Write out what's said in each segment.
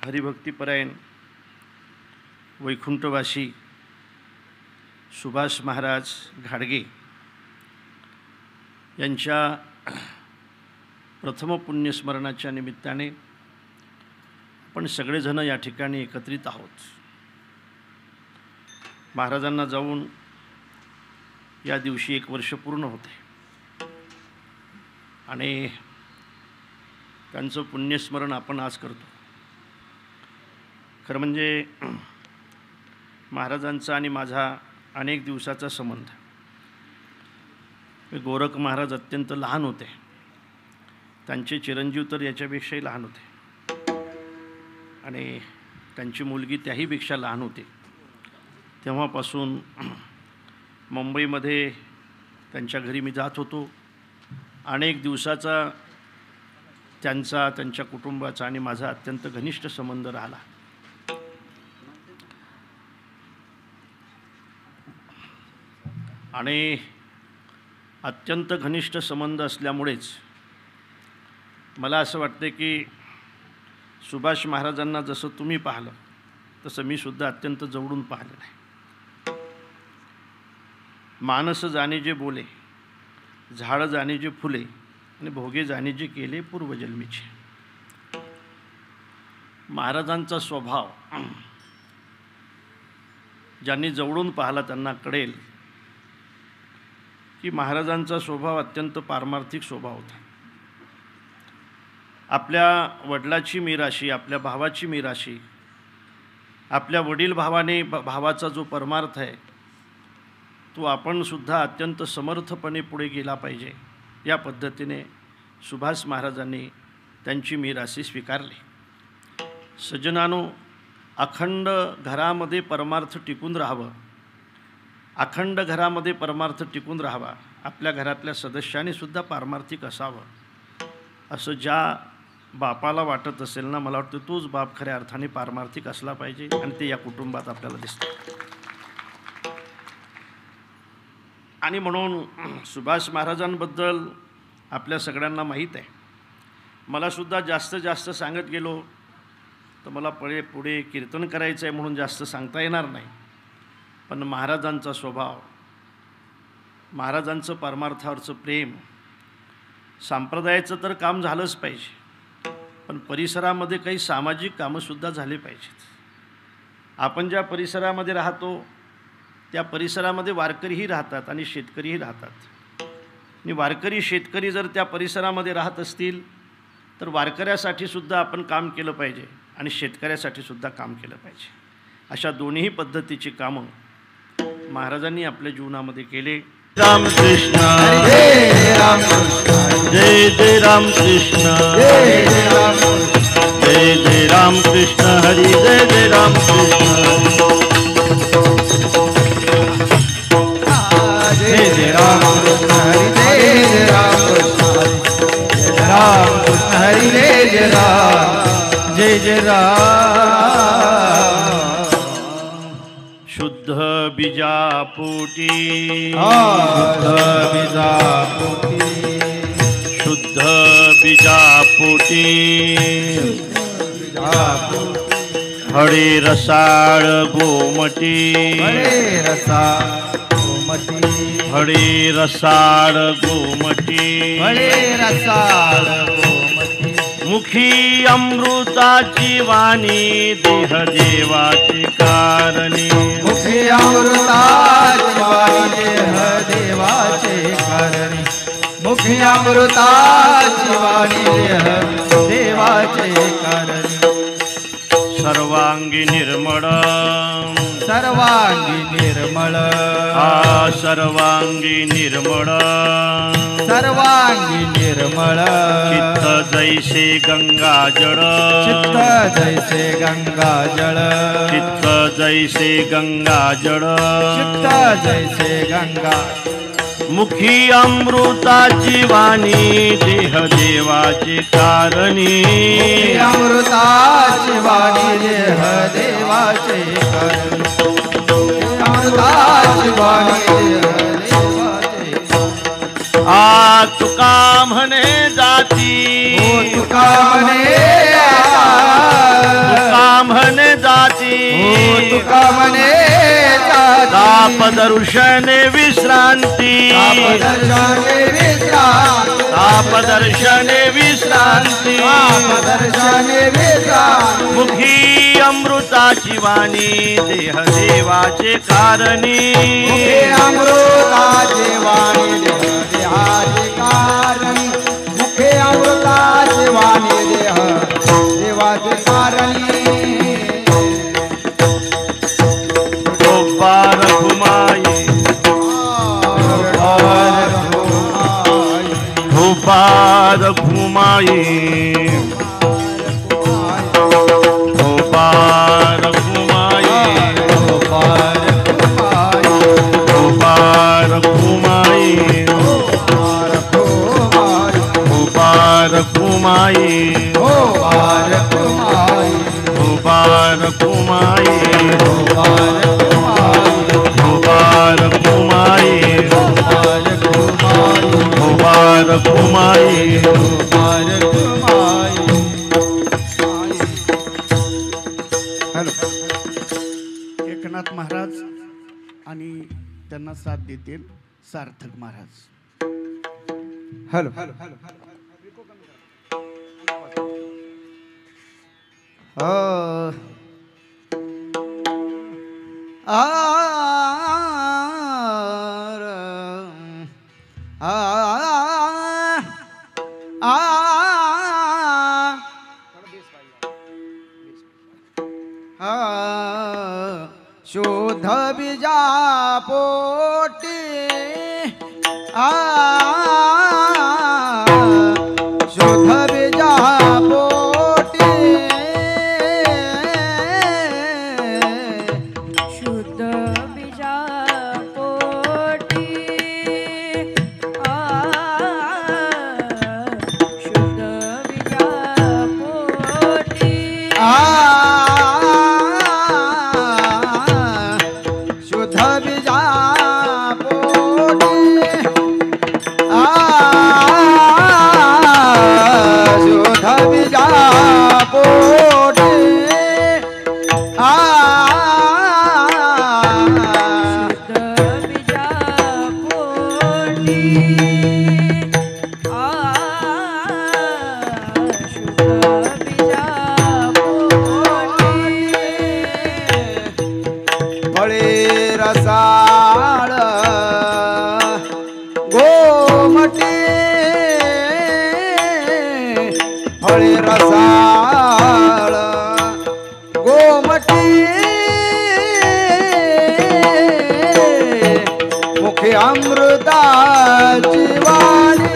हरिभक्तीपरायण वैकुंठवासी सुभाष महाराज घाडगे यांच्या प्रथम पुण्यस्मरणाच्या निमित्ताने आपण सगळेजण या ठिकाणी एकत्रित आहोत. महाराजांना जाऊन या दिवशी 1 वर्ष पूर्ण होते आणि त्यांचं पुण्यस्मरण आपण आज करतो. खरं म्हणजे महाराजांचा आणि माझा अनेक दिवसाचा संबंध. गोरख महाराज अत्यंत लहान होते, त्यांचे चिरंजीव तर याच्यापेक्षाही लहान होते आणि त्यांची मुलगी त्याहीपेक्षा लहान होती. तेव्हापासून मुंबईमध्ये त्यांच्या घरी मी जात होतो. अनेक दिवसाचा त्यांच्या कुटुंबाचा आणि माझा अत्यंत घनिष्ठ संबंध राहिला. आणि अत्यंत घनिष्ठ संबंध असल्यामुळेच मला असं वाटते की सुभाष महाराजांना जसं तुम्ही पाहिलं तसं मी सुद्धा अत्यंत जवळून पाहिलं नाही. मानस जाणे जे बोले, झाड जाणे जे फुले आणि भोगे जाणे जे केले पूर्वजन्मीचे. महाराजांचा स्वभाव ज्यांनी जवळून पाहिला त्यांना कळेल की महाराजांचा स्वभाव अत्यंत पारमार्थिक स्वभाव होता. आपल्या वडिलाची मिराशी, आपल्या भावाची मिराशी, आपल्या वडील भावाचा जो परमार्थ आहे तो आपण सुद्धा अत्यंत समर्थपणे पुढे गेला पाहिजे, या पद्धतीने सुभाष महाराजांनी त्यांची मिराशी स्वीकारली. सज्जनानो, अखंड घरामध्ये परमार्थ टिकून राहावं, अखंड घरामध्ये परमार्थ टिकून राहावा, आपल्या घरातल्या सदस्यांनी सुद्धा पारमार्थिक असावं असं ज्या बापाला वाटत असेल ना, मला वाटतं तोच बाप खऱ्या अर्थाने पारमार्थिक असला पाहिजे आणि ते या कुटुंबात आपल्याला दिसतं. आणि म्हणून सुभाष महाराजांबद्दल आपल्या सगळ्यांना माहीत आहे. मला सुद्धा जास्त सांगत गेलो तर मला पुढे कीर्तन करायचं आहे म्हणून जास्त सांगता येणार नाही. पण महाराजांचा स्वभाव, महाराजांचं परमार्थावरचं प्रेम, संप्रदायाचं तर काम झालंच पाहिजे, पण परिसरामध्ये काही सामाजिक कामंसुद्धा झाले पाहिजेत. आपण ज्या परिसरामध्ये राहतो त्या परिसरामध्ये वारकरीही राहतात आणि शेतकरीही राहतात. आणि वारकरी शेतकरी जर त्या परिसरामध्ये राहत असतील तर वारकऱ्यासाठी सुद्धा आपण काम केलं पाहिजे आणि शेतकऱ्यासाठी सुद्धा काम केलं पाहिजे. अशा दोन्ही पद्धतीची कामं महाराजांनी आपल्या जीवनामध्ये केले. रामकृष्ण जय रामकृष्ण, जय जय रामकृष्ण, जय जय रामकृष्ण, जय जय रामकृष्ण हरी, जय जय रामकृष्ण, जय जय रामकृष्ण हरी, जय जय रामकृष्ण, जय रामकृष्ण हरी, जय जय राम, जय जय राम. शुद्ध बीजापोटी, शुद्ध बीजापोटी, शुद्ध बीजापोटी, हळे रसाळ गोमटी, हळे रसाळ गोमटी, हळे रसाळ गोमटी, हळे रसाळ गोमटी, मुखी अमृताची वाणी, देह देवाची कारणी, मुखी अमृताची वाणी, देह देवाचे कारणी, मुखी अमृताची वाणी, देह देवाचे कारणी. सर्वांगी निर्मळ, सर्वांगी निर्मळ, सर्वांगी निर्मळ, सर्वांगी निर्मळ, चित्त जैसे गंगा जळ, चित्त जैसे गंगा जळ, चित्त जैसे गंगा जळ, चित्त जैसे गंगा. मुखी अमृताची वाणी, देह देवाची कारणी, अमृताची वाणी, देह देवाचे कारणी, अमृताची वाणी, देह देवाचे. तुका म्हणे जाती, तुका म्हणे, तुका तुका म्हणे तापदर्शने विश्रांती तापदर्शने विश्रांती तापदर्शने विश्रांती तापदर्शने विश्रांती मुखी अमृताची वाणी देह देवाचे कारणी मुखे अमृताची वाणी देहाचे कारणी मुखे अमृताची वाणी देवाचे कारणी गोपार घुमाई गोपार घुमाई गोपार घुमाई गोपार घुमाई गोपार घुमाई गोपार घुमाई गोपार घुमाई गोपार घुमाई एकनाथ महाराज आणि त्यांना साथ देतील सार्थक महाराज. हॅलो शोध बीजा पोटी शोध बीजा पोटी शुद्ध बीजा पोटी शुद्ध बीजा पोटी शुद्ध बीजा पोटी शुद्ध बीजा पोटी फळे रसाळ गोमटी फळे रसाळ गोमटी मुखे अमृताची वाणी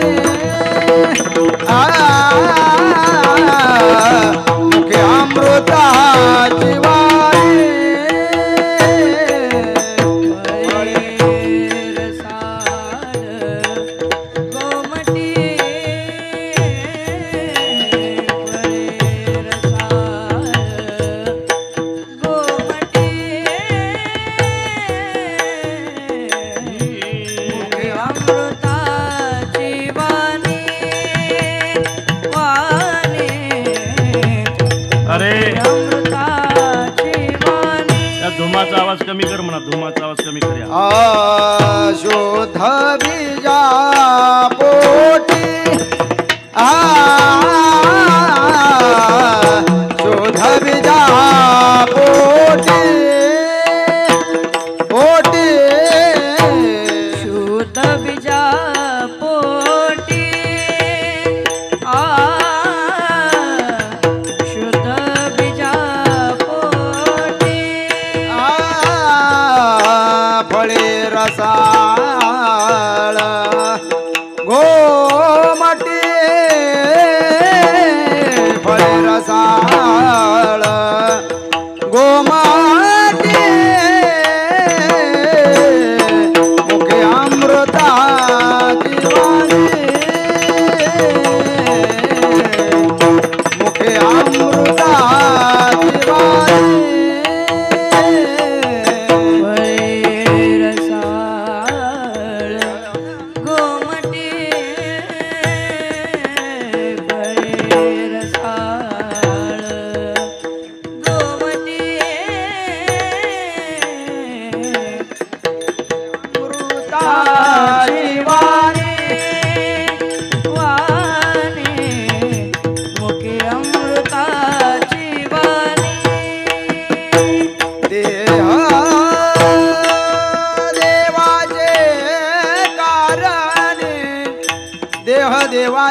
मुखे अमृताची वाणी अरे या धुमाचा आवाज कमी कर म्हणा. धुमाचा आवाज कमी कर या. शोध बीजा पोटी शोध बीजा पोटी पोटी शुद्ध बीजा पोटी शुद्ध बीजा पोटी फळे रसाळ गोमटी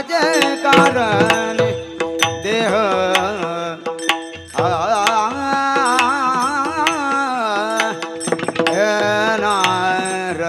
देवाचे कारण देह येणार देवाचे कारण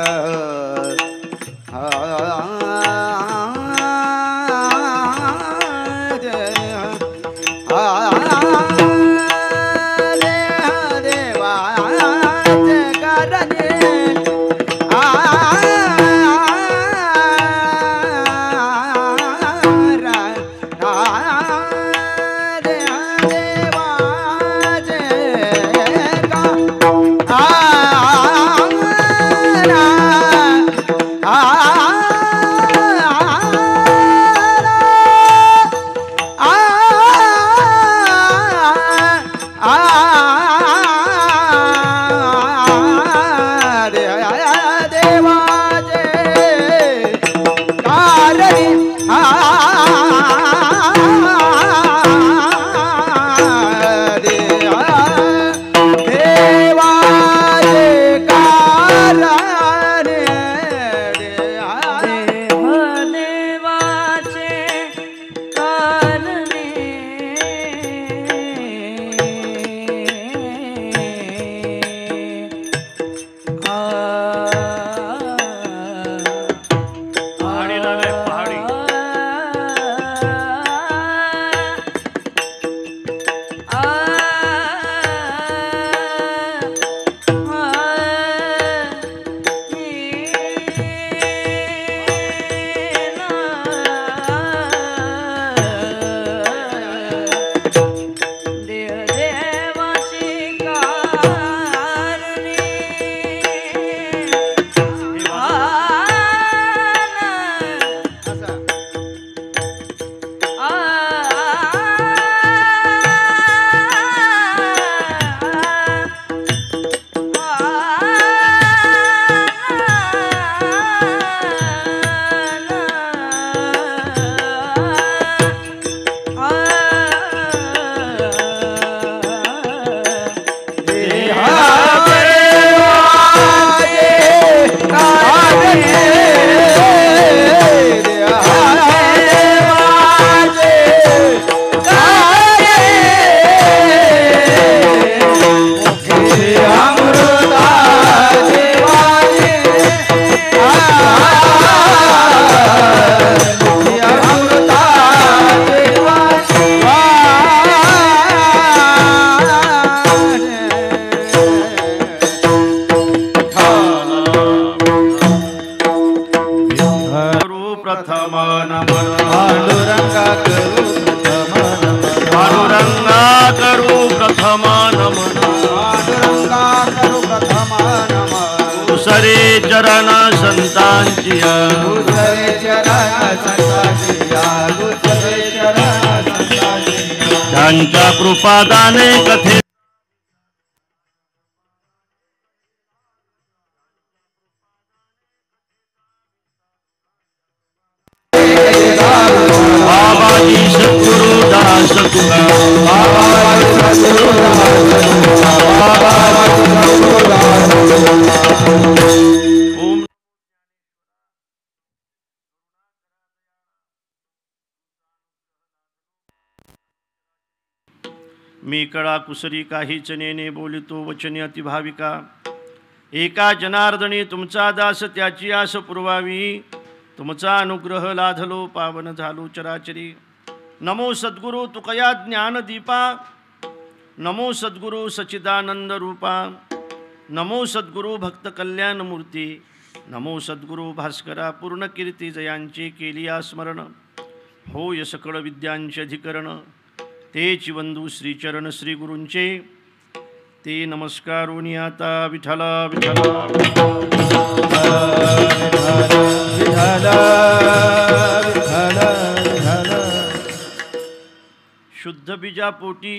उसरे चरण संतांची त्यांच्या कृपादाने कथे बाबाजी सद्गुरु दास तुका बाबाजी सद्गुरु दास ओम मी कळा कुसरी काहीच नेने बोलितो वचने अतिभाविका एका जनार्दनी तुमचा दास त्याची आस पुरवावी तुमचा अनुग्रह लाधलो पावन झालो चराचरी नमो सद्गुरु तुकया ज्ञानदीपा नमो सद्गुरु सच्चिदानंद रूपा नमो सद्गुरु भक्त कल्याण मूर्ती नमो सद्गुरु भास्करा पूर्ण कीर्ती जयांचे केलिया स्मरण होय सकळ विद्यांचे अधिकरण तेच बंधू श्रीचरण श्री गुरूंचे ते नमस्कारोनी आता विठला विठला शुद्ध बीजापोटी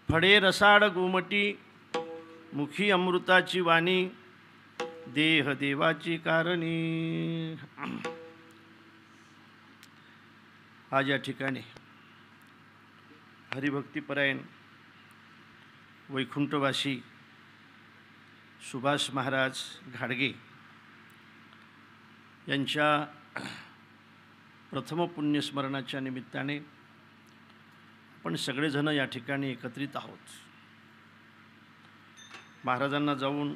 फडे रसाळ गोमटी मुखी अमृताची वाणी देह देवाची कारणी आज या ठिकाणी हरिभक्तीपरायण वैकुंठवासी सुभाष महाराज घाडगे यांच्या प्रथम पुण्यस्मरणाच्या निमित्ताने आपण सगळेजण या ठिकाणी एकत्रित आहोत. महाराजांना जाऊन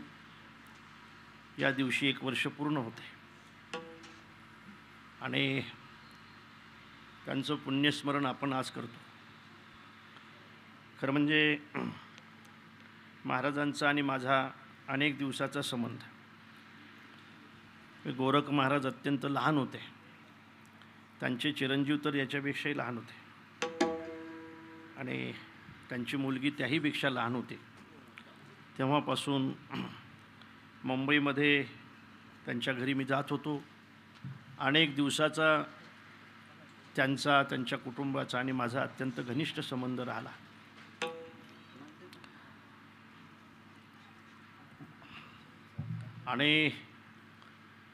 या दिवशी 1 वर्ष पूर्ण होते आणि त्यांचं पुण्यस्मरण आपण आज करतो. खरं म्हणजे महाराजांचा आणि माझा अनेक दिवसाचा संबंध. गोरख महाराज अत्यंत लहान होते, त्यांचे चिरंजीव तर याच्यापेक्षाही लहान होते आणि त्यांची मुलगी त्याहीपेक्षा लहान होती. तेव्हापासून मुंबईमध्ये त्यांच्या घरी मी जात होतो. अनेक दिवसाचा त्यांच्या कुटुंबाचा आणि माझा अत्यंत घनिष्ठ संबंध राहिला. आणि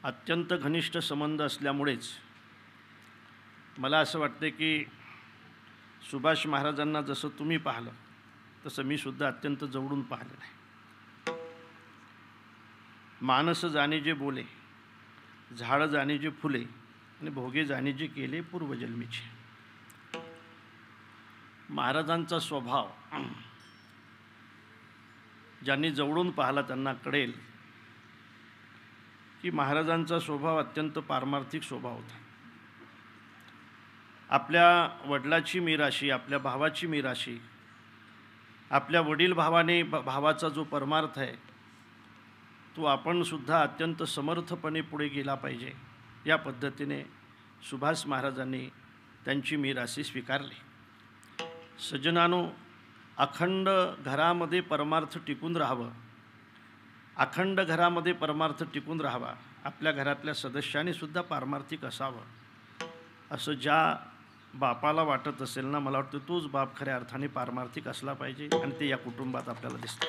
अत्यंत घनिष्ठ संबंध असल्यामुळेच मला असं वाटते की सुभाष महाराजांना जसं तुम्ही पाहिलं तसं मी सुद्धा अत्यंत जवळून पाहिलेलं आहे. मानस जाणे जे बोले, झाड जाणे जे फुले आणि भोगे जाणे जे केले पूर्वजन्मीचे. महाराजांचा स्वभाव ज्यांनी जवळून पाहिला त्यांना कळेल की महाराजांचा स्वभाव अत्यंत पारमार्थिक स्वभाव होता. आपल्या वडिलाची मीराशी, आपल्या भावाची मीराशी, आपल्या वडील भावाचा जो परमार्थ आहे तो आपण सुद्धा अत्यंत समर्थपणे पुढे गेला पाहिजे. या पद्धतीने सुभाष महाराजांनी त्यांची मीराशी स्वीकारली. सज्जनानो, अखंड घरामध्ये परमार्थ टिकून राहावं, अखंड घरामध्ये परमार्थ टिकून राहावा, आपल्या घरातल्या सदस्याने सुद्धा पारमार्थिक असावं असं ज्या बापाला वाटत असेल ना, मला वाटतं तोच बाप खऱ्या अर्थाने पारमार्थिक असला पाहिजे आणि ते या कुटुंबात आपल्याला दिसतं.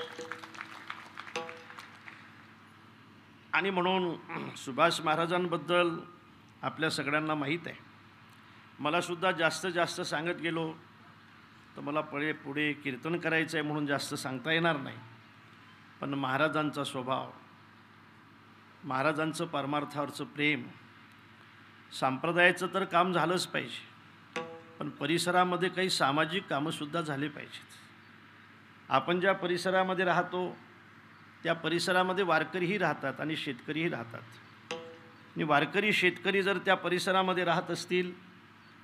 आणि म्हणून सुभाष महाराजांबद्दल आपल्या सगळ्यांना माहीत आहे. मला सुद्धा जास्त सांगत गेलो तर मला पुढे कीर्तन करायचं आहे म्हणून जास्त सांगता येणार नाही. पण महाराजांचा स्वभाव, महाराजांचं परमार्थावरचं प्रेम, संप्रदायाचं तर काम झालंच पाहिजे, पण परिसरामध्ये काही सामाजिक कामंसुद्धा झाले पाहिजेत. आपण ज्या परिसरामध्ये राहतो त्या परिसरामध्ये वारकरीही राहतात आणि शेतकरीही राहतात. आणि वारकरी शेतकरी जर त्या परिसरामध्ये राहत असतील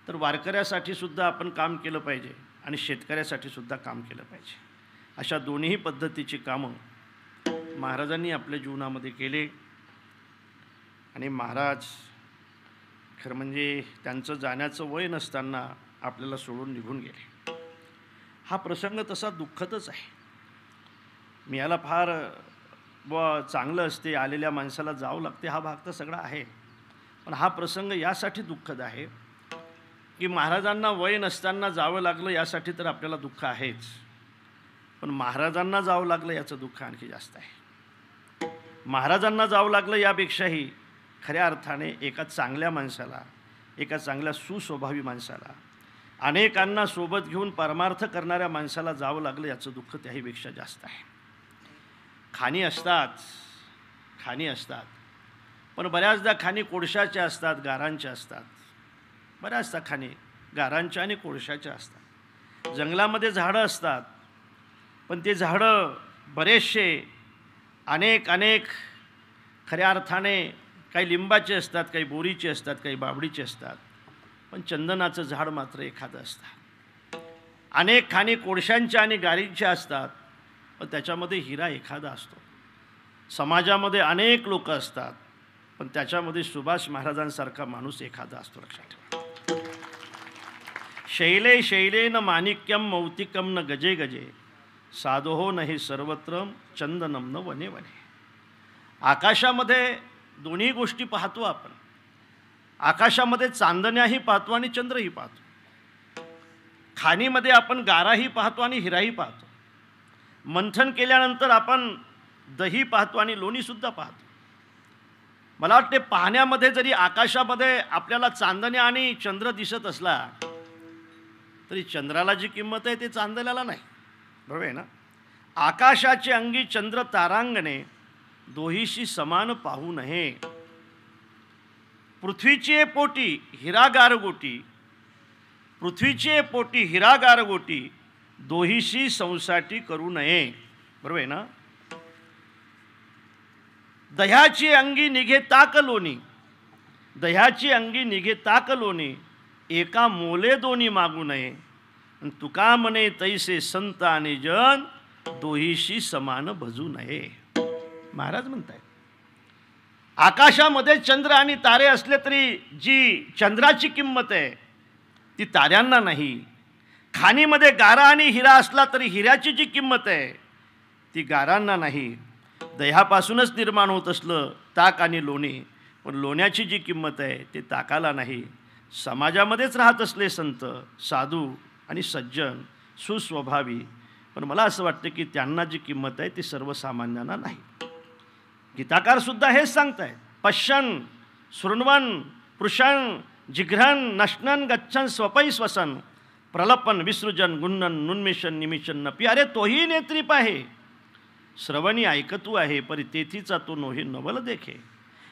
तर वारकऱ्यासाठी सुद्धा आपण काम केलं पाहिजे आणि शेतकऱ्यासाठी सुद्धा काम केलं पाहिजे. अशा दोन्ही पद्धतीची कामं महाराजांनी आपल्या जीवनामध्ये केले. आणि महाराज खरं म्हणजे त्यांचं जाण्याचं वय नसताना आपल्याला सोडून निघून गेले. हा प्रसंग तसा दुःखदच आहे. मी याला फार चांगलं असते, आलेल्या माणसाला जावं लागते, हा भाग तर सगळा आहे. पण हा प्रसंग यासाठी दुःखद आहे की महाराजांना वय नसताना जावं लागलं, यासाठी तर आपल्याला दुःख आहेच, पण महाराजांना जावं लागलं याचं दुःख आणखी जास्त आहे. महाराजांना जावं लागलं यापेक्षाही खऱ्या अर्थाने एका चांगल्या माणसाला, एका चांगल्या सुस्वभावी माणसाला, अनेकांना सोबत घेऊन परमार्थ करणाऱ्या माणसाला जावं लागलं याचं दुःख त्याहीपेक्षा जास्त आहे. खाणी असतात पण बऱ्याचदा खाणी कोळशाच्या असतात, गारांच्या असतात. बऱ्याचदा खाणी गारांच्या आणि कोळशाच्या असतात. जंगलामध्ये झाडं असतात पण ते झाडं बरेचसे अनेक खऱ्या अर्थाने काही लिंबाचे असतात, काही बोरीचे असतात, काही बाबडीचे असतात, पण चंदनाचं झाड मात्र एखादं असतं. अनेक खाणी कोळशांच्या आणि गारींच्या असतात पण त्याच्यामध्ये हिरा एखादा असतो. समाजामध्ये अनेक लोक असतात पण त्याच्यामध्ये सुभाष महाराजांसारखा माणूस एखादा असतो. लक्षात ठेवा. शैले शैलेन माणिक्यम मौतिकम न गजे गजे, साधो न हे सर्वत्र चंदनम न वने वने. आकाशामध्ये दोन्ही गोष्टी पाहतो आपण. आकाशामध्ये चांदण्याही पाहतो आणि चंद्रही पाहतो. खाणीमध्ये आपण गाराही पाहतो आणि हिराही पाहतो. मंथन केल्यानंतर आपण दही पाहतो आणि लोणीसुद्धा पाहतो. मला वाटते पाहण्यामध्ये जरी आकाशामध्ये आपल्याला चांदण्या आणि चंद्र दिसत असला तरी चंद्राला जी किंमत आहे ते चांदण्याला नाही. बरोबर आहे ना. आकाशाचे अंगी चंद्र तारांगणे, दोहीशी समान पाहू नये. पृथ्वीचे पोटी हिरागार गोटी, पृथ्वीचे पोटी हिरागार गोटी, दोहीशी संसाटी करू नये. बरोबर आहे ना? दह्याची अंगी निघे ताक लोणी, दह्याची अंगी निघे ताक लोणी, एका मोले दोन्ही मागू नये. आणि तुका म्हणे तैसे संत आणि जन, दोहीशी समान भजू नये. महाराज म्हणताय आकाशामध्ये चंद्र आणि तारे असले तरी जी चंद्राची किंमत आहे ती ताऱ्यांना नाही. खाणीमध्ये गारा आणि हिरा असला तरी हिऱ्याची जी किंमत आहे ती गारांना नाही. दह्यापासूनच निर्माण होत असलं ताक आणि लोणी, पण लोण्याची जी किंमत आहे ते ताकाला नाही. समाजामध्येच राहत असले संत, साधू आणि सज्जन, सुस्वभावी, पण मला असं वाटतं की त्यांना जी किंमत आहे ती सर्वसामान्यांना नाही. गीताकार सुद्धा हेच सांगतायत. पश्यन शृण्वन पृशन जिघ्रन नश्नन गच्छन स्वपै स्वसन, प्रलपन विसृजन गुन्नन नुन्मिशन निमिशन नपी. अरे तोही नेत्रीप आहे, श्रवणी ऐकतू आहे, परी तेथीचा तो नोहे नवल देखे.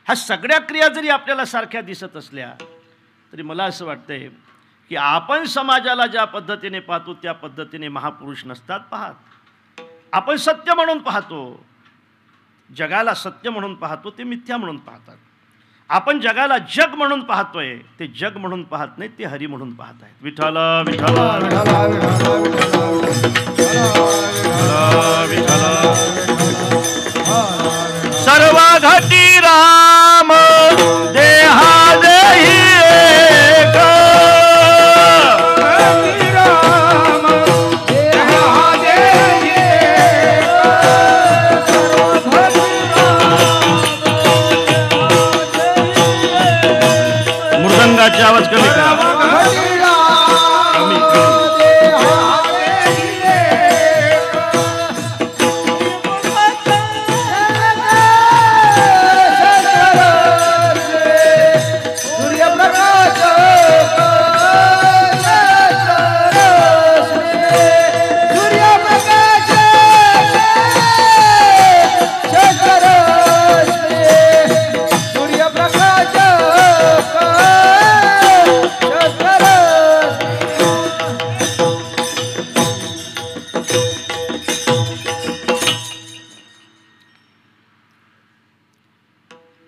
ह्या सगळ्या क्रिया जरी आपल्याला सारख्या दिसत असल्या तरी मला असं वाटतंय की आपण समाजाला ज्या पद्धतीने पाहतो त्या पद्धतीने महापुरुष नसतात पाहत. आपण सत्य म्हणून पाहतो, जगाला सत्य म्हणून पाहतो, ते मिथ्या म्हणून पाहतात. आपण जगाला जग म्हणून पाहतोय, ते जग म्हणून पाहत नाही, ते हरी म्हणून पाहत आहेत. विठ्ठल विठ्ठल विठ्ठल सर्व घटी राम देहा देही एक. मृदंगाची आवाज कमी करा.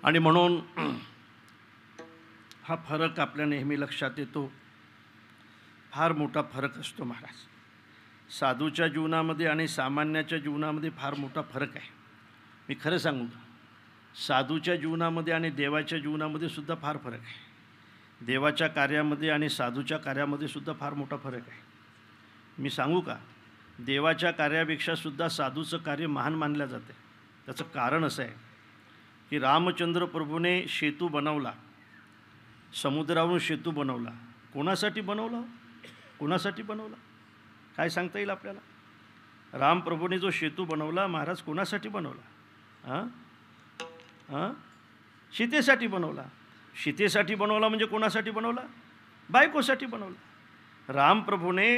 आणि म्हणून हा फरक आपल्या नेहमी लक्षात येतो. फार मोठा फरक असतो महाराज. साधूच्या जीवनामध्ये आणि सामान्याच्या जीवनामध्ये फार मोठा फरक आहे. मी खरं सांगू का, साधूच्या जीवनामध्ये आणि देवाच्या जीवनामध्ये सुद्धा फार फरक आहे. देवाच्या कार्यामध्ये आणि साधूच्या कार्यामध्ये सुद्धा फार मोठा फरक आहे. मी सांगू का, देवाच्या कार्यापेक्षा सुद्धा साधूचं कार्य महान मानलं जाते. त्याचं कारण असं आहे की रामचंद्र प्रभूने सेतू बनवला, समुद्रावरून सेतू बनवला. कोणासाठी बनवला? कोणासाठी बनवला? काय सांगता येईल आपल्याला? रामप्रभूने जो सेतू बनवला महाराज कोणासाठी बनवला? हां हां सीतेसाठी बनवला. सीतेसाठी बनवला म्हणजे कोणासाठी बनवला? बायकोसाठी बनवला. रामप्रभूने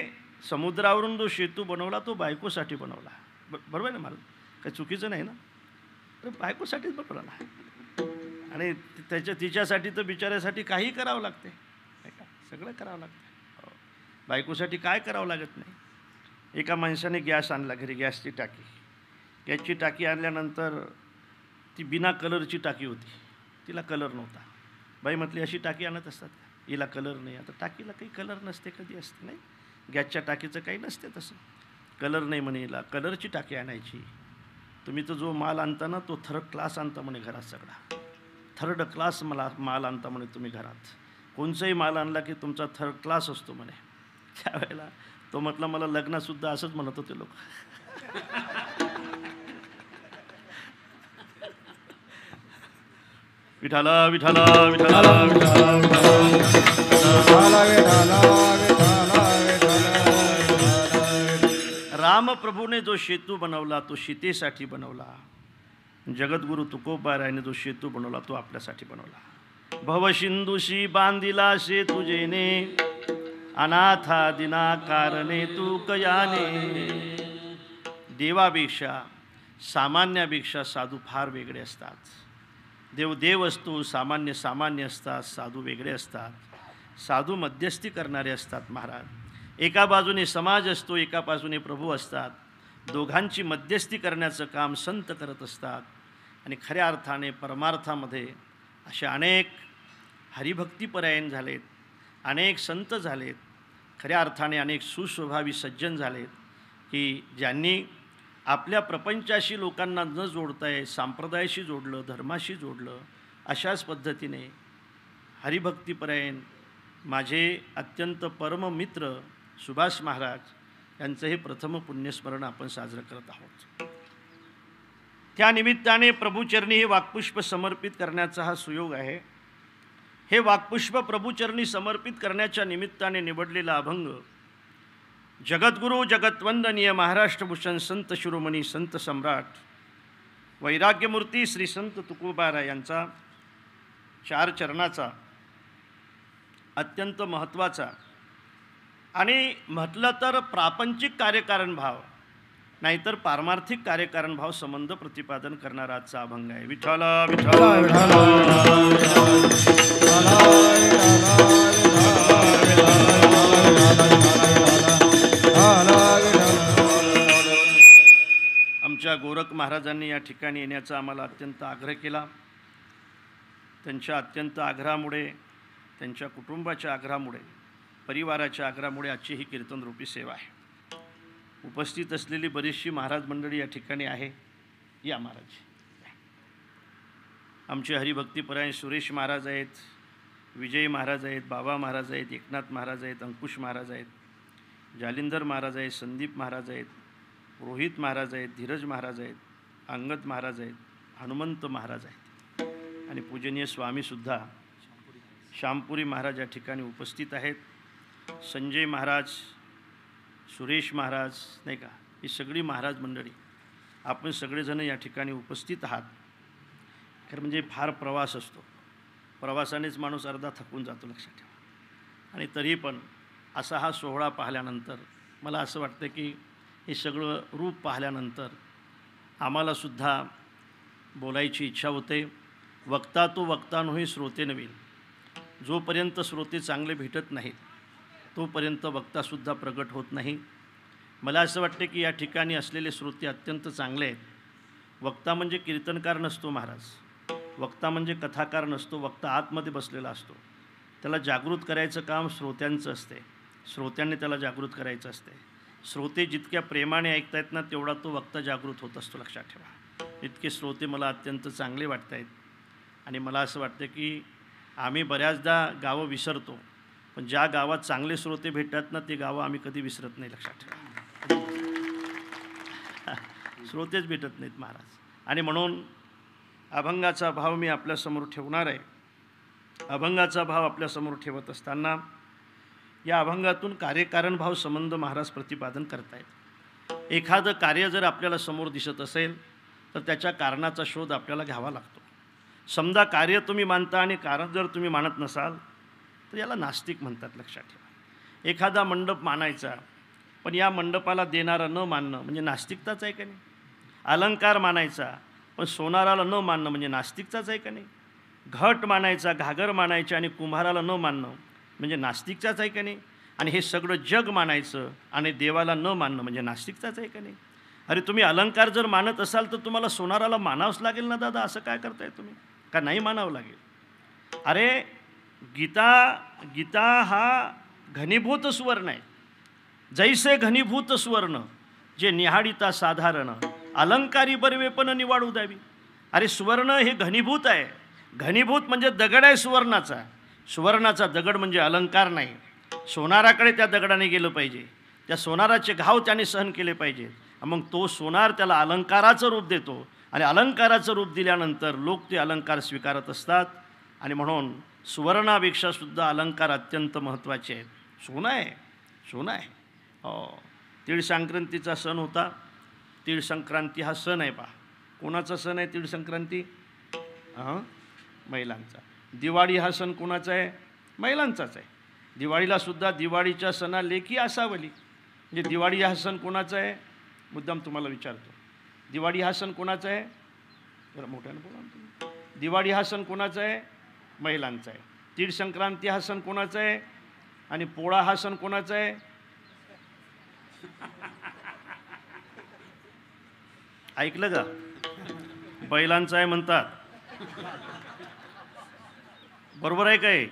समुद्रावरून जो सेतू बनवला तो बायकोसाठी बनवला. बरोबर आहे ना? मला काही चुकीचं नाही ना? तर बायकोसाठीच बनवला. आणि तिच्यासाठी तर बिचाऱ्यासाठी काही करावं लागते, सगळं करावं लागतं. बायकोसाठी काय करावं लागत नाही. एका माणसाने गॅस आणला घरी, गॅसची टाकी. गॅसची टाकी आणल्यानंतर ती बिना कलरची टाकी होती, तिला कलर नव्हता. बाई म्हटली अशी टाकी आणत असतात का? हिला कलर नाही. आता टाकीला काही कलर नसते, कधी असते नाही. गॅसच्या टाकीचं काही नसते तसं. कलर नाही म्हणे, हिला कलरची टाकी आणायची. तुम्ही तर जो माल आणता ना तो थर्ड क्लास आणता म्हणे घरात. सगळा थर्ड क्लास माल आणता म्हणे तुम्ही घरात. कोणचाही माल आणला की तुमचा थर्ड क्लास असतो म्हणे. त्यावेळेला तो म्हटला मला लग्नातसुद्धा असंच म्हणत होते लोक. विठाला विठाला विठाला रामप्रभूने जो सेतू बनवला तो सीतेसाठी बनवला. जगद्गुरु तुकोबारायाने जो सेतू बनवला तो आपल्यासाठी बनवला. भवसिंधुशी बांधिला सेतू जेने, अनाथा दिना कारणे तू कयाने. देवापेक्षा सामान्यापेक्षा साधू फार वेगळे असतात. देव असतो, सामान्य सामान्य असतात, साधू वेगळे असतात, साधू मध्यस्थी करणारे असतात महाराज. एका बाजूने समाज असतो, एका बाजूने प्रभू असतात. दोघांची मध्यस्थी करण्याचं काम संत करत असतात. आणि खऱ्या अर्थाने परमार्थामध्ये असे अनेक हरिभक्तीपरायण झालेत, अनेक संत झालेत, खऱ्या अर्थाने अनेक सुस्वभावी सज्जन झालेत की ज्यांनी आपल्या प्रपंचाशी लोकांना न जोडताय संप्रदायाशी जोडलं, धर्माशी जोडलं. अशाच पद्धतीने हरिभक्तीपरायण माझे अत्यंत परममित्र सुभाष महाराज यांचं हे प्रथम पुण्यस्मरण आपण साजरं करत आहोत. त्या निमित्ताने प्रभुचरणी हे वाक्पुष्प समर्पित करण्याचा हा सुयोग आहे. हे वाक्पुष्प प्रभुचरणी समर्पित करण्याच्या निमित्ताने निवडलेला अभंग जगद्गुरू जगत्वंदनीय महाराष्ट्रभूषण संत शिरोमणी संत सम्राट वैराग्यमूर्ती श्री संत तुकोबारा यांचा 4 चरणाचा अत्यंत महत्त्वाचा आणि म्हटलं तर प्रापंचिक कार्यकारण भाव नाहीतर पारमार्थिक कार्यकारण भाव संबंध प्रतिपादन करणारा आजचा अभंग आहे. विठ्ठला विठ्ठला आमच्या गोरख महाराजांनी या ठिकाणी येण्याचा आम्हाला अत्यंत आग्रह केला. त्यांच्या अत्यंत आग्रहामुळे, त्यांच्या कुटुंबाच्या आग्रहामुळे, परिवाराच्या आग्रहामुळे आजची ही कीर्तनरूपी सेवा आहे. उपस्थित असलेली बरीचशी महाराज मंडळी या ठिकाणी आहे. या महाराज आमचे हरिभक्तीपरायण सुरेश महाराज आहेत, विजय महाराज आहेत, बाबा महाराज आहेत, एकनाथ महाराज आहेत, अंकुश महाराज आहेत, जालिंदर महाराज आहेत, संदीप महाराज आहेत, रोहित महाराज आहेत, धीरज महाराज आहेत, अंगद महाराज आहेत, हनुमंत महाराज आहेत आणि पूजनीय स्वामीसुद्धा श्यामपुरी महाराज या ठिकाणी उपस्थित आहेत. संजय महाराज, सुरेश महाराज नाही का, ही सगळी महाराज मंडळी आपण सगळेजण या ठिकाणी उपस्थित आहात. खरं म्हणजे फार प्रवास असतो, प्रवासानेच माणूस अर्धा थकून जातो, लक्षात ठेवा. आणि तरी पण असा हा सोहळा पाहिल्यानंतर मला असं वाटतं की हे सगळं रूप पाहिल्यानंतर आम्हालासुद्धा बोलायची इच्छा होते. वक्ता तो वक्ता नव्हे श्रोते नव्हे. जोपर्यंत श्रोते चांगले भेटत नाहीत तोपर्यंत वक्तासुद्धा प्रगट होत नाही. मला असं वाटते की या ठिकाणी असलेले श्रोते अत्यंत चांगले आहेत. वक्ता म्हणजे कीर्तनकार नसतो महाराज, वक्ता म्हणजे कथाकार नसतो. वक्ता आतमध्ये बसलेला असतो. त्याला जागृत करायचं काम श्रोत्यांचं असते, श्रोत्यांनी त्याला जागृत करायचं असते. श्रोते जितक्या प्रेमाने ऐकतायत ना तेवढा तो वक्ता जागृत होत असतो, लक्षात ठेवा. इतके श्रोते मला अत्यंत चांगले वाटत आहेत. आणि मला असं वाटतं की आम्ही बऱ्याचदा गावं विसरतो, पण ज्या गावात चांगले श्रोते भेटतात ना ते गावं आम्ही कधी विसरत नाही, लक्षात ठेवा. श्रोतेच भेटत नाहीत महाराज. आणि म्हणून अभंगाचा भाव मी आपल्यासमोर ठेवणार आहे. अभंगाचा भाव आपल्यासमोर ठेवत असताना या अभंगातून कार्यकारण भाव संबंध महाराज प्रतिपादन करतायत. एखादं कार्य जर आपल्याला समोर दिसत असेल तर त्याच्या कारणाचा शोध आपल्याला घ्यावा लागतो. समजा कार्य तुम्ही मानता आणि कारण जर तुम्ही मानत नसाल तर याला नास्तिक म्हणतात, लक्षात ठेवा. एखादा मंडप मानायचा पण या मंडपाला देणारा न मानणं म्हणजे नास्तिकताच आहे का नाही. अलंकार मानायचा पण सोनाराला न मानणं म्हणजे नास्तिकताच आहे का नाही. घट मानायचा, घागर मानायचे आणि कुंभाराला न मानणं म्हणजे नास्तिकताच आहे का नाही. आणि हे सगळं जग मानायचं आणि देवाला न मानणं म्हणजे नास्तिकताच आहे का नाही. अरे तुम्ही अलंकार जर मानत असाल तर तुम्हाला सोनाराला मानावंच लागेल ना दादा, असं काय करताय तुम्ही, का नाही मानावं लागेल. अरे गीता हा घनीभूत सुवर्ण आहे. जैसे घनीभूत सुवर्ण जे निहाडिता साधारण अलंकारी बरवे पण निवाडू द्यावी. अरे सुवर्ण हे घनीभूत आहे. घनीभूत म्हणजे दगड आहे सुवर्णाचा. सुवर्णाचा दगड म्हणजे अलंकार नाही. सोनाराकडे त्या दगडाने गेलं पाहिजे, त्या सोनाराचे घाव त्याने सहन केले पाहिजे. मग तो सोनार त्याला अलंकाराचं रूप देतो आणि अलंकाराचं रूप दिल्यानंतर लोक ते अलंकार स्वीकारत असतात. आणि म्हणून सुवर्णापेक्षा सुद्धा अलंकार अत्यंत महत्त्वाचे आहेत. सोनं आहे, सोनं आहे. हो, तीळ संक्रांतीचा सण होता. तीळ संक्रांती हा सण आहे. पहा कोणाचा सण आहे तीळ संक्रांती? महिलांचा. दिवाळी हा सण कोणाचा आहे? महिलांचाच आहे. दिवाळीला सुद्धा दिवाळीच्या सणा लेखी असावली. म्हणजे दिवाळी हा सण कोणाचा आहे? मुद्दाम तुम्हाला विचारतो, दिवाळी हा सण कोणाचा आहे? जरा मोठ्यानं बोला तुम्ही. दिवाळी हा सण कोणाचा आहे? महिलांचा आहे. तीळ संक्रांती हा सण कोणाचा आहे? आणि पोळा हा सण कोणाचा आहे? ऐकलं का? बैलांचा आहे म्हणतात. बरोबर आहे काय?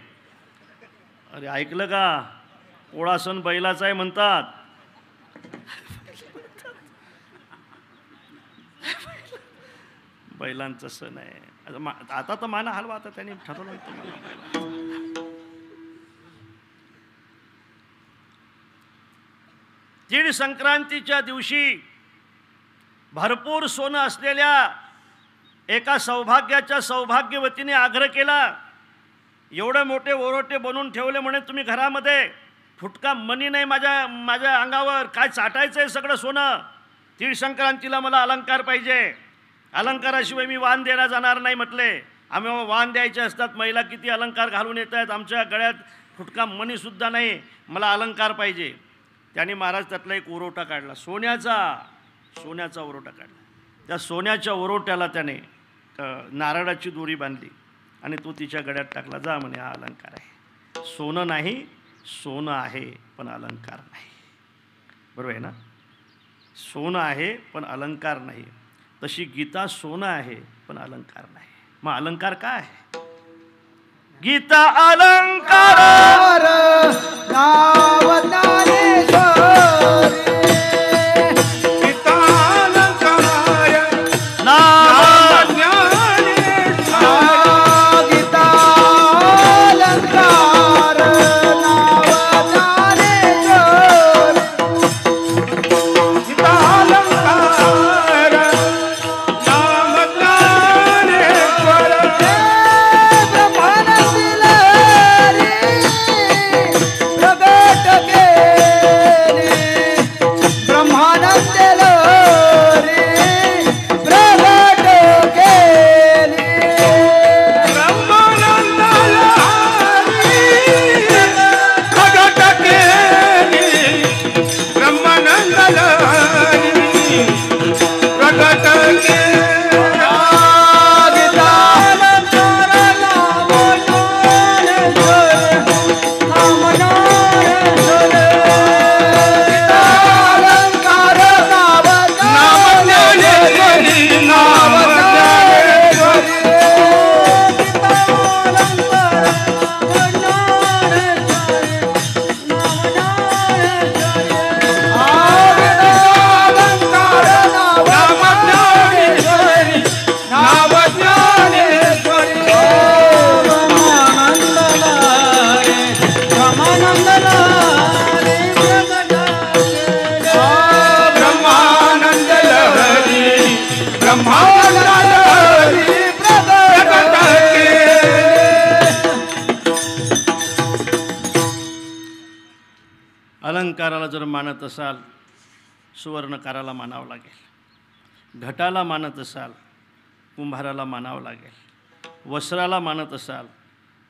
अरे ऐकलं का? पोळा सण बैलाचा आहे म्हणतात. बैलांचा सण आहे. आता तर माना हलवा, आता त्यांनी ठरवलं होतं. तीळ संक्रांतीच्या दिवशी भरपूर सोनं असलेल्या एका सौभाग्यवतीने आग्रह केला, एवढे मोठे ओरोटे बनवून ठेवले म्हणे तुम्ही घरामध्ये, फुटका मनी नाही माझ्या अंगावर, काय चाटायचं आहे सगळं सोनं. तीळ संक्रांतीला मला अलंकार पाहिजे, अलंकाराशिवाय मी वाण द्यायला जाणार नाही म्हटले. आम्ही वाण द्यायचे असतात, महिला किती अलंकार घालून येत आहेत, आमच्या गळ्यात फुटका मनीसुद्धा नाही, मला अलंकार पाहिजे. त्याने महाराज त्यातला एक ओरोटा काढला, सोन्याचा ओरोटा काढला. त्या सोन्याच्या ओरोट्याला त्याने नारळाची दोरी बांधली आणि तो तिच्या गळ्यात टाकला. जा म्हणे, हा अलंकार आहे. सोनं नाही, सोनं आहे पण अलंकार नाही. बरोबर आहे ना? सोनं आहे पण अलंकार नाही. तशी गीता सोनं आहे पण अलंकार नाही. मग अलंकार काय आहे? गीता अलंकार नाव ज्ञानेश्वरी. गीता अलंकार नाम गीता अलंकार नाव ज्ञानेश्वरी. गीता अलंकार नाम ज्ञानेश्वर. ब्रह्मानंदील प्रगट केली. ब्रह्मानंदील प्रगट केली. ब्रह्मानंदाला प्रगट केली. ब्रह्मानंदाला प्रगट केली. गीता अलंकार नाम ज्ञानेश्वर. नाम ज्ञानेश्वर. गीता अलंकार नाम ज्ञानेश्वरी. नाम ज्ञानेश्वरी. गीता अलंकार नाम ज्ञानेश्वरी. नाम ज्ञानेश्वरी. ब्रह्मानंद लहरी ब्रह्मानंद लहरी प्रगट केली. अलंकाराला जर मानत असाल, सुवर्णकाराला मानावं लागेल. घटाला मानत असाल, कुंभाराला मानावं लागेल. वस्त्राला मानत असाल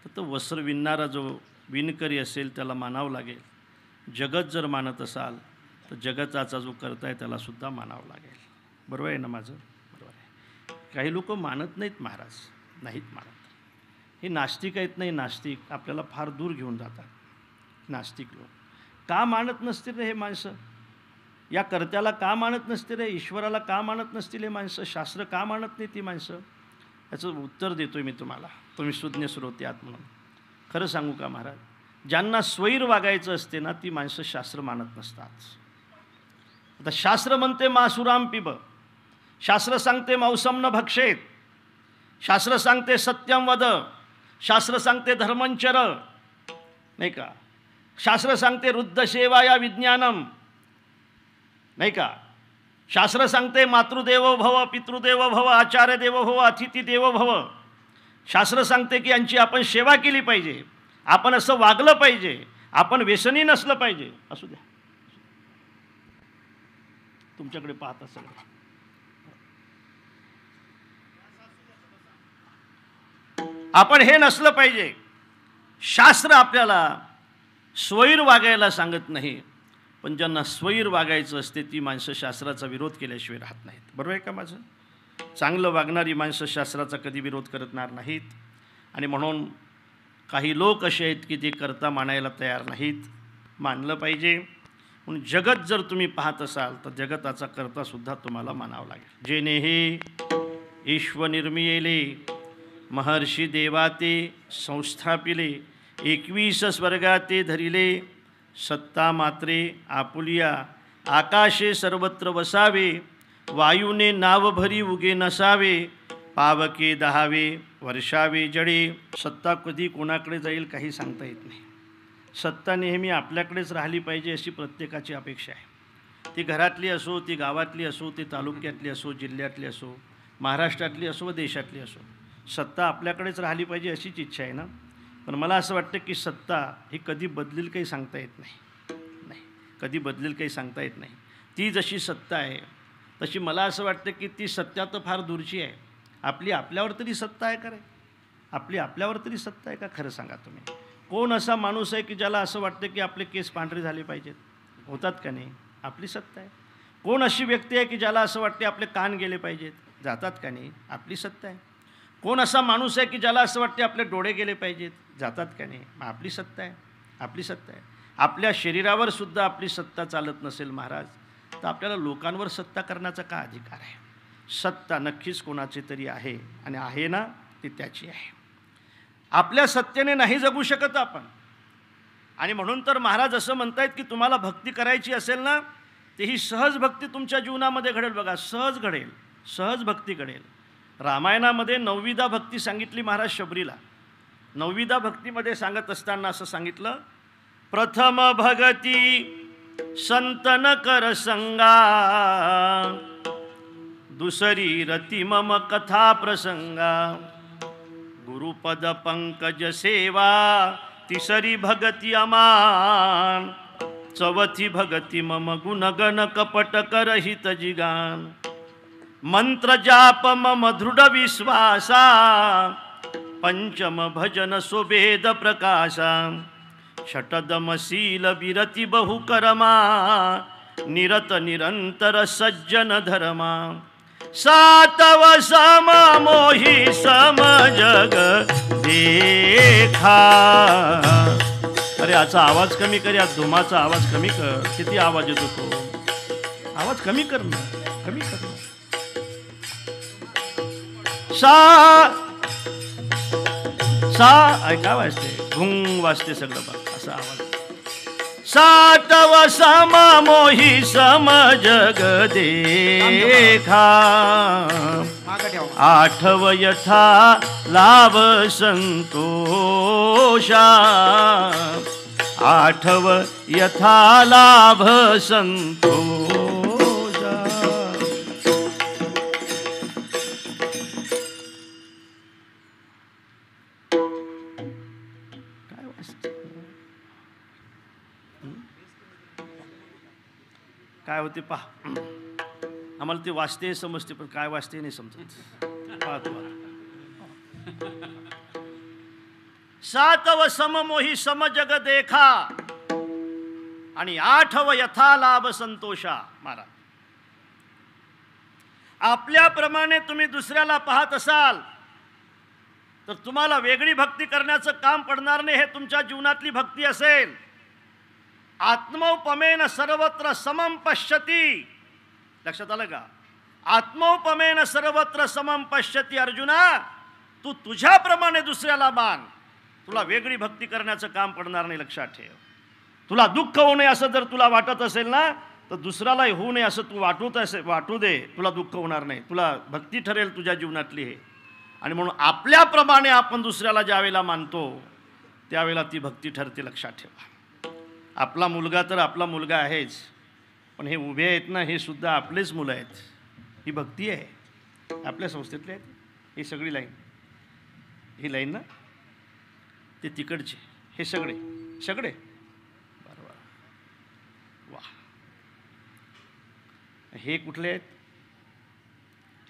तर तो वस्त्र विणणारा जो विणकरी असेल त्याला मानावं लागेल. जगत जर मानत असाल तर जगताचा जो करता आहे त्यालासुद्धा मानावं लागेल. बरोबर आहे ना माझं? बरोबर आहे. काही लोक मानत नाहीत महाराज, नाहीत मानत. हे नास्तिक आहेत. नाही, नास्तिक आपल्याला फार दूर घेऊन जातात. नास्तिक लोक का मानत नसतील रे हे माणसं? या कर्त्याला का मानत नसतील रे? ईश्वराला का मानत नसतील हे माणसं? शास्त्र का मानत नाही ती माणसं? याचं उत्तर देतो मी तुम्हाला, तुम्ही सुज्ञ श्रोते आहात म्हणून. खरं सांगू का महाराज, ज्यांना स्वैर वागायचं असते ना ती माणसं शास्त्र मानत नसतात. आता शास्त्र म्हणते मासुराम पिब, शास्त्र सांगते मौसम न भक्षेत, शास्त्र सांगते सत्यम वद, शास्त्र सांगते धर्मंचर, नाही का? शास्त्र सांगते रुद्ध सेवाया विज्ञानम, नाही का? शास्त्र सांगते मातृदेवो भव, पितृदेवो भव, आचार्य देवो भव, अतिथी देवो भव. शास्त्र सांगते की यांची आपण सेवा केली पाहिजे, आपण असं वागलं पाहिजे, आपण व्यसनी नसलं पाहिजे. असू द्या, तुमच्याकडे पाहता सगळं. आपण हे नसलं पाहिजे. शास्त्र आपल्याला स्वैर वागायला सांगत नाही, पण ज्यांना स्वैर वागायचं असते ती माणसं शास्त्राचा विरोध केल्याशिवाय राहत नाहीत. बरोबर आहे का माझं? चांगलं वागणारी माणसं शास्त्राचा कधी विरोध करणार नाहीत. आणि म्हणून काही लोक असे आहेत की ते कर्ता मानायला तयार नाहीत. मानलं पाहिजे. म्हणून जगत जर तुम्ही पाहत असाल तर जगताचा कर्तासुद्धा तुम्हाला मानावं लागेल. जेने हे ईश्वनिर्मियेले महर्षी देवाते संस्थापिले 21 स्वर्गाते धरिले सत्ता मात्रे आपुलिया आकाशे सर्वत्र वसावे वायूने नाव भरी उगे नसावे पावके दहावे वर्षावे जडे. सत्ता कधी कोणाकडे जाईल काही सांगता येत नाही. सत्ता नेहमी आपल्याकडेच राहिली पाहिजे अशी प्रत्येकाची अपेक्षा आहे. ती घरातली असो, ती गावातली असो, ती तालुक्यातली असो, जिल्ह्यातली असो, महाराष्ट्रातली असो व देशातली असो. सत्ता आपल्याकडेच राहिली पाहिजे अशीच इच्छा आहे ना. पण मला असं वाटतं की सत्ता ही कधी बदलेल काही सांगता येत नाही. कधी बदलेल काही सांगता येत नाही. ती जशी सत्ता आहे तशी मला असं वाटतं की ती सत्ता तर फार दूरची आहे. आपल्यावर तरी सत्ता आहे का रे? आपल्यावर तरी सत्ता आहे का? खरं सांगा तुम्ही. कोण असा माणूस आहे की ज्याला असं वाटतं की आपले केस पांढरे झाले पाहिजेत? होतात का नाही? आपली सत्ता आहे. कोण अशी व्यक्ती आहे की ज्याला असं वाटते आपले कान गेले पाहिजेत? जातात का नाही? आपली सत्ता आहे. कोण असा माणूस आहे की ज्याला असं वाटते आपले डोळे गेले पाहिजेत? जातात का नाही? आपली सत्ता आहे. आपली सत्ता आहे. आपल्या शरीरावर सुद्धा आपली सत्ता चालत नसेल महाराज तर आपल्याला लोकांवर सत्ता करण्याचा का अधिकार आहे? सत्ता नक्कीच कोणाची तरी आहे आणि आहे ना ती त्याची आहे. आपल्या सत्तेने नाही जगू शकत आपण. आणि म्हणून तर महाराज असं म्हणतायत की तुम्हाला भक्ती करायची असेल ना तर ही सहज भक्ती तुमच्या जीवनामध्ये घडेल. बघा, सहज घडेल, सहज भक्ती घडेल. रामायणामध्ये 9वीदा भक्ती सांगितली महाराज शबरीला. 9वीदा भक्तीमध्ये सांगत असताना असं सांगितलं, प्रथम भगती संतन कर संगा दुसरी रती मम कथा प्रसंगा गुरुपद पंकज सेवा तिसरी भगती अमान चौथी भगती मम गुणगण कपट करहित जिगान मंत्र जाप मम दृढ विश्वासा पंचम भजन सुभेद प्रकाशा षटदमशील विरति बहुकरमा निरत निरंतर सज्जन धर्मा सातव सम मोही सम जग देखा. अरे याचा आवाज कमी कर, या धुमाचा आवाज कमी कर. किती आवाज येतो तो? आवाज कमी कर ना, कमी कर ना. काय वाजते? घुंग वाजते सगळं बघ असा आवाज. सातव सम मोही सम जग देखा आठव यथा लाभ संतोषा आठव यथा लाभ संतोषा. काय होते पहा. आम्हाला ते वाचते समजते पण काय वाचते नाही समजत. पाहतो सातव सममोही सम जग देखा आणि आठव यथा लाभ संतोषा. महाराज, आपल्याप्रमाणे तुम्ही दुसऱ्याला पाहत असाल तर तुम्हाला वेगळी भक्ती करण्याचं काम पडणार नाही. हे तुमच्या जीवनातली भक्ती असेल. आत्मोपमेन सर्वत्र समम पश्यती. लक्षात आलं का? आत्मोपमेन सर्वत्र समम पश्यती. अर्जुना, तू तुझ्याप्रमाणे दुसऱ्याला मान. तुला वेगळी भक्ती करण्याचं काम पडणार नाही. लक्षात ठेव. तुला दुःख होऊ नये असं जर तुला वाटत असेल ना तर दुसऱ्यालाही होऊ नये असं तू वाटू दे. तुला दुःख होणार नाही. तुला भक्ती ठरेल तुझ्या जीवनातली हे. आणि म्हणून आपल्याप्रमाणे आपण दुसऱ्याला ज्यावेळेला मानतो त्यावेळेला ती भक्ती ठरते. लक्षात ठेवा. आपला मुलगा तर आपला मुलगा आहेच, पण हे उभे आहेत ना हे सुद्धा आपलेच मुलं आहेत. ही भक्ती आहे. आपल्या संस्थेतले आहेत. ही सगळी लाईन, ही लाईन ना, ते तिकडचे हे सगळे सगळे. बरोबर. वा. हे कुठले आहेत?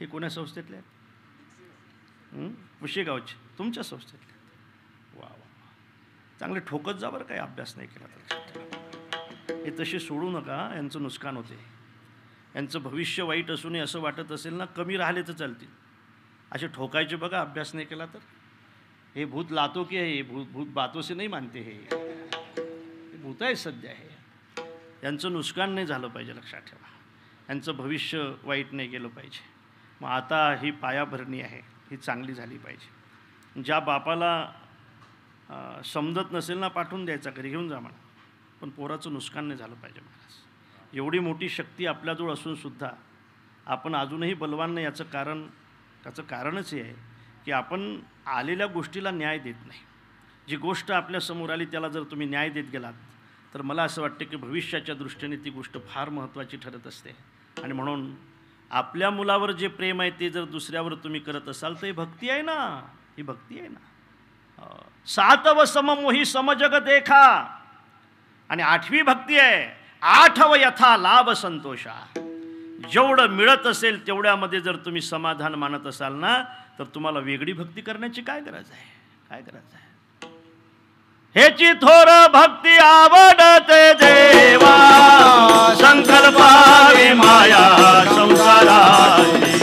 हे कोण्या संस्थेतले आहेत? पुशेगावचे, तुमच्या संस्थेतले. वा वा, चांगले ठोकत जा बरं. काही अभ्यास नाही केला तर हे तसे सोडू नका, यांचं नुकसान होते. यांचं भविष्य वाईट असूनही असं वाटत असेल ना, कमी राहिले तर चालतील, असे ठोकायचे बघा अभ्यास नाही केला तर. हे भूत लातो की हे भूत बातों से नाही मानते, हे भूत आहे सध्या. हे यांचं नुकसान नाही झालं पाहिजे, लक्षात ठेवा. यांचं भविष्य वाईट नाही गेलं पाहिजे. मग आता ही पायाभरणी आहे, ही चांगली झाली पाहिजे. ज्या बापाला समजत नसेल ना, पाठवून द्यायचा, घरी घेऊन जा म्हणा, पण पोराचं नुकसान नाही झालं पाहिजे. महाराज, एवढी मोठी शक्ती आपल्याजवळ असूनसुद्धा आपण अजूनही बलवान नाही. त्याचं कारणच हे आहे की आपण आलेल्या गोष्टीला न्याय देत नाही. जी गोष्ट आपल्यासमोर आली त्याला जर तुम्ही न्याय देत गेलात तर मला असं वाटतं की भविष्याच्या दृष्टीने ती गोष्ट फार महत्त्वाची ठरत असते. आणि म्हणून आपल्या मुलावर जे प्रेम आहे ते जर दुसऱ्यावर तुम्ही करत असाल तर ही भक्ती आहे ना, ही भक्ती आहे ना. 7 सममोही समजग देखा, आणि 8वी भक्ती आहे 8 यथा लाभ संतोषा. जेवढं मिळत असेल तेवढ्यामध्ये जर तुम्ही समाधान मानत असाल ना, तर तुम्हाला वेगळी भक्ती करण्याची काय गरज आहे, काय गरज आहे. हेची थोर भक्ती आवडते देवा, संकल्पावे माया संसाराची,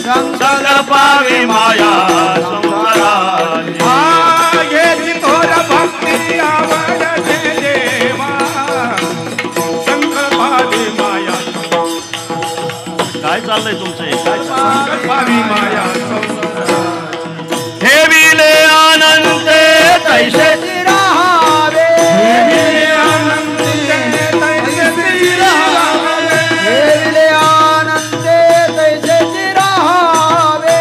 संकल्पावे माया संसाराची. हेची थोर भक्ती आवडते देवा, संकल्पावे माया. काय चाललंय तुमचं हे, काय संकल्पावे माया हे विले आनंदे तैसे राहावे, हेविले आनंदे तैसेची राहावे,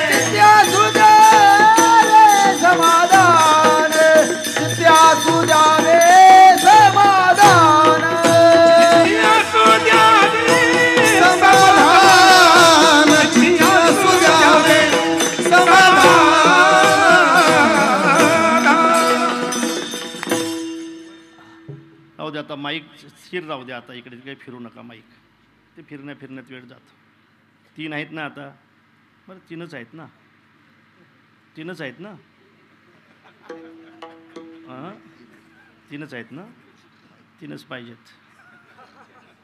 नित्या सुजावे समाधान, नित्या सुजावे समाधान, राहू दे आता, माईक स्थिर राहू दे आता, इकडे काही फिरू नका. माईक ते फिरण्यात वेळ जातो. 3 आहेत ना आता, बरं 3च आहेत ना, 3च आहेत ना, हां 3च आहेत ना, 3च पाहिजेत.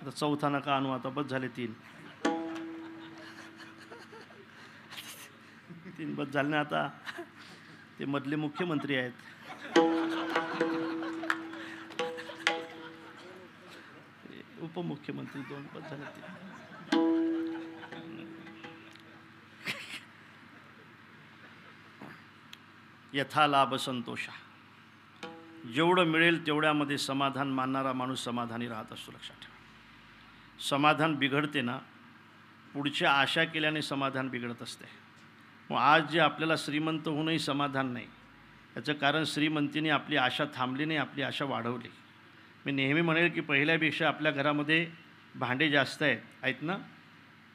आता 4था नका आणू, आता बस झाले 3 बस झाले ना. आता ते मधले मुख्यमंत्री आहेत, उपमुख्यमंत्री 2 बस झाले 3. यथा लाभ संतोषा. जेवढं मिळेल तेवढ्यामध्ये समाधान मानणारा माणूस समाधानी राहत असतो, लक्षात ठेवा. समाधान बिघडते ना, पुढच्या आशा केल्याने समाधान बिघडत असते. मग आज जे आपल्याला श्रीमंत होऊनही समाधान नाही, याचं कारण श्रीमंतीने आपली आशा थांबली नाही, आपली आशा वाढवली. मी नेहमी म्हणेल की पहिल्यापेक्षा आपल्या घरामध्ये भांडे जास्त आहेत ना,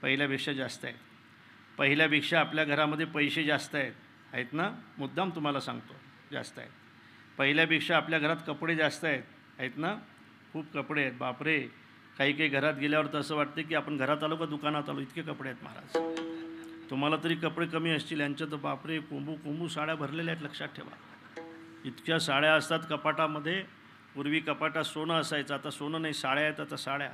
पहिल्यापेक्षा जास्त आहेत. पहिल्यापेक्षा आपल्या घरामध्ये पैसे जास्त आहेत ना, मुद्दाम तुम्हाला सांगतो, जास्त आहेत. पहिल्यापेक्षा आपल्या घरात कपडे जास्त आहेत ना, खूप कपडे आहेत. बापरे, काही घरात गेल्यावर तर असं वाटतं की आपण घरात आलो का दुकानात आलो, इतके कपडे आहेत महाराज. तुम्हाला तरी कपडे कमी असतील, यांच्या तर बापरे कोंबू साड्या भरलेल्या आहेत, लक्षात ठेवा. इतक्या साड्या असतात कपाटामध्ये. पूर्वी कपाटात सोनं असायचं, आता सोनं नाही, साड्या आहेत आता साड्या.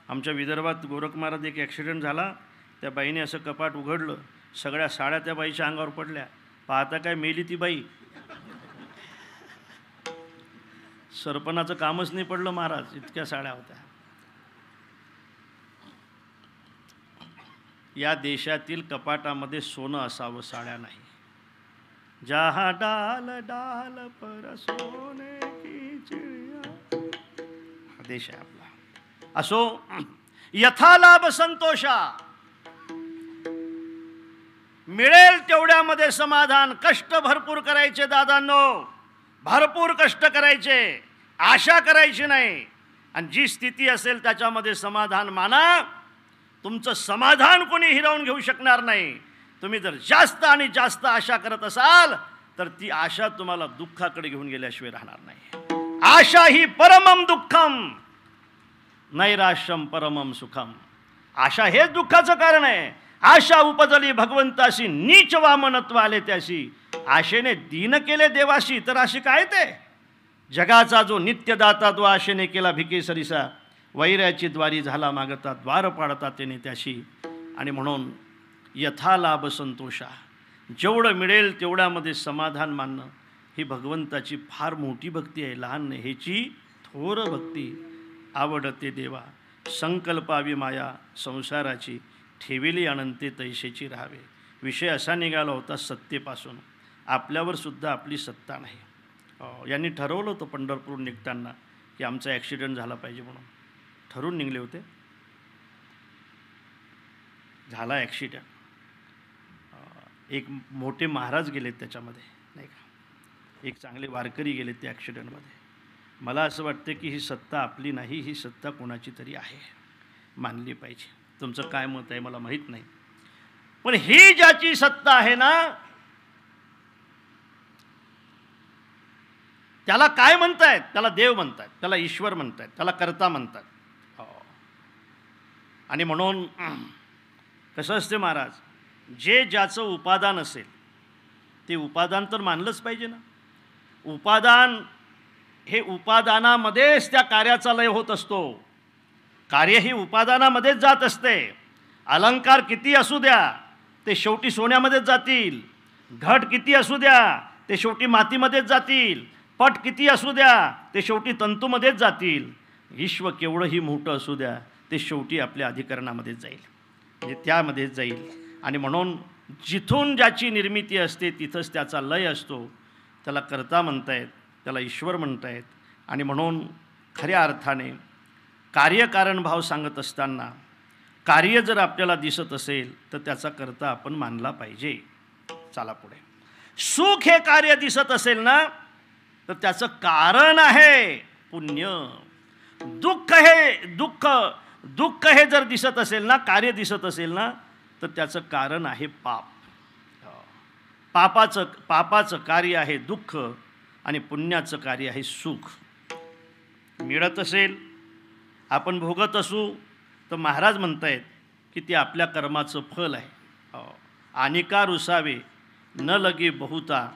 आमच्या विदर्भात गोरखमारात एक ॲक्सिडेंट झाला, त्या बाईने असं कपाट उघडलं, सगळ्या साड्या त्या बाईच्या अंगावर पडल्या. पाहता काय मेली ती बाई, सरपणाचं कामच नाही पडलं महाराज, इतक्या साड्या होत्या. या देशातील कपाटामध्ये सोनं असावं, साड्या नाही. जहा डाल डाल पर सोने की चिड़िया, हा देश आहे आपला. असो, यथा लाभ संतोषा. मिळेल तेवढ्यामध्ये समाधान. कष्ट भरपूर करायचे दादांनो, भरपूर कष्ट करायचे, आशा करायची नाही. आणि जी स्थिती असेल त्याच्यामध्ये समाधान माना. तुमचं समाधान कोणी हिरावून घेऊ शकणार नाही. तुम्ही जर जास्त आणि जास्त आशा करत असाल तर ती आशा तुम्हाला दुःखाकडे घेऊन गेल्याशिवाय राहणार नाही. आशा ही परमम दुःखम, नैराश्यम परमम सुखम. आशा हेच दुःखाचं कारण आहे. आशा उपजली भगवंताशी, नीच वामनत्व आले त्याशी. आशेने दीन केले देवाशी, तर अशी काय ते जगाचा जो नित्यदाता तो आशेने केला भिके सरिसा, वैऱ्याची द्वारी झाला मागता, द्वार पाडता तेने त्याशी. आणि म्हणून यथा लाभ संतोषा, जेवढं मिळेल तेवढ्यामध्ये समाधान मानणं ही भगवंताची फार मोठी भक्ती आहे, लहान नाही. ह्याची थोर भक्ती आवडते देवा, संकल्पावी माया संसाराची, ठेविली अनंते तैसेची राहावे. विषय असा निघाला होता सत्तेपासून, आपल्यावर सुद्धा आपली सत्ता नाही. यांनी ठरवलं होतं पंढरपूर निघताना की आमचा ॲक्सिडेंट झाला पाहिजे म्हणून, ठरवून निघले होते. झाला ॲक्सिडेंट. एक मोठे महाराज गेलेत त्याच्यामध्ये, नाही का, एक चांगले वारकरी गेलेत त्या ॲक्सिडेंटमध्ये. मला असं वाटतं की ही सत्ता आपली नाही, ही सत्ता कोणाची तरी आहे, मानली पाहिजे. तुमचं काय मत आहे मला माहीत नाही, पण ही ज्याची सत्ता आहे ना, त्याला काय म्हणतायत? त्याला देव म्हणतात, त्याला ईश्वर म्हणतात, त्याला कर्ता म्हणतात. आणि म्हणून कसं असते महाराज, जे ज्याचं उपादान असेल ते उपादान तर मानलंच पाहिजे ना. उपादान हे उपादानामध्येच त्या कार्याचा लय होत असतो. कार्य ही उपादानामध्येच जात असते. अलंकार किती असू द्या ते शेवटी सोन्यामध्येच जातील. घट किती असू द्या ते शेवटी मातीमध्येच जातील. पट किती असू द्या ते शेवटी तंतूमध्येच जातील. विश्व केवढंही मोठं असू द्या ते शेवटी आपल्या अधिकरणामध्येच जाईल, म्हणजे त्यामध्येच जाईल. आणि म्हणून जिथून ज्याची निर्मिती असते तिथंच त्याचा लय असतो. त्याला कर्ता म्हणतायत, त्याला ईश्वर म्हणतायत. आणि म्हणून खऱ्या अर्थाने कार्यकारण भाव सांगत असताना कार्य जर आपल्याला दिसत असेल तर त्याचा कर्ता आपण मानला पाहिजे. चला पुढे. सुख हे कार्य दिसत असेल ना तर त्याचं कारण आहे पुण्य. दुःख हे जर दिसत असेल ना, कार्य दिसत असेल ना, तर त्याचं कारण आहे पाप. पापाचं कार्य आहे दुःख आणि पुण्याचं कार्य आहे सुख. मिळत असेल, आपण भोगत असू, तर महाराज म्हणतायत की ते आपल्या कर्माचं फल आहे. आनिका रुसावे न लगे बहुता,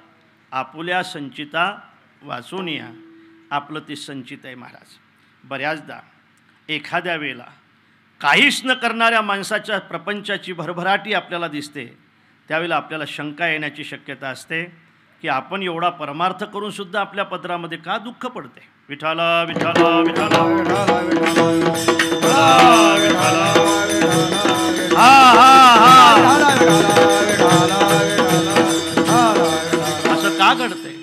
आपुल्या संचिता वाचूनिया. आपलं ते संचित आहे महाराज. बऱ्याचदा एखाद्या वेळेला काहीच न करणाऱ्या माणसाच्या प्रपंचाची भरभराटी आपल्याला दिसते. त्यावेळेला आपल्याला शंका येण्याची शक्यता असते की आपण एवढा परमार्थ करून सुद्धा आपल्या पदरामध्ये का दुःख पडते. विठाला विठाला विठाला असं का घडतंय?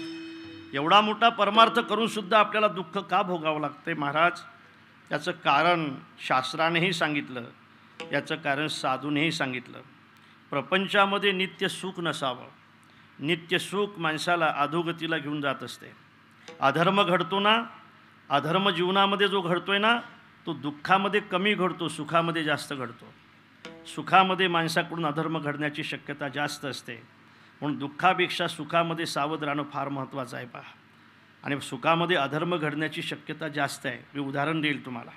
एवढा मोठा परमार्थ करून सुद्धा आपल्याला दुःख का भोगावं लागतंय महाराज? याचं कारण शास्त्रानेही सांगितलं, याचं कारण साधूनेही सांगितलं. प्रपंचामध्ये नित्य सुख नसावं. नित्य सुख माणसाला अधोगतीला घेऊन जात असते. अधर्म घडतो ना, अधर्म जीवनामध्ये जो घडतोय ना, तो दुःखामध्ये कमी घडतो, सुखामध्ये जास्त घडतो. सुखामध्ये माणसाकडून अधर्म घडण्याची शक्यता जास्त असते. म्हणून दुःखापेक्षा सुखामध्ये सावध राहणं फार महत्त्वाचं आहे पहा. आणि सुखामध्ये अधर्म घडण्याची शक्यता जास्त आहे. मी उदाहरण देईल तुम्हाला.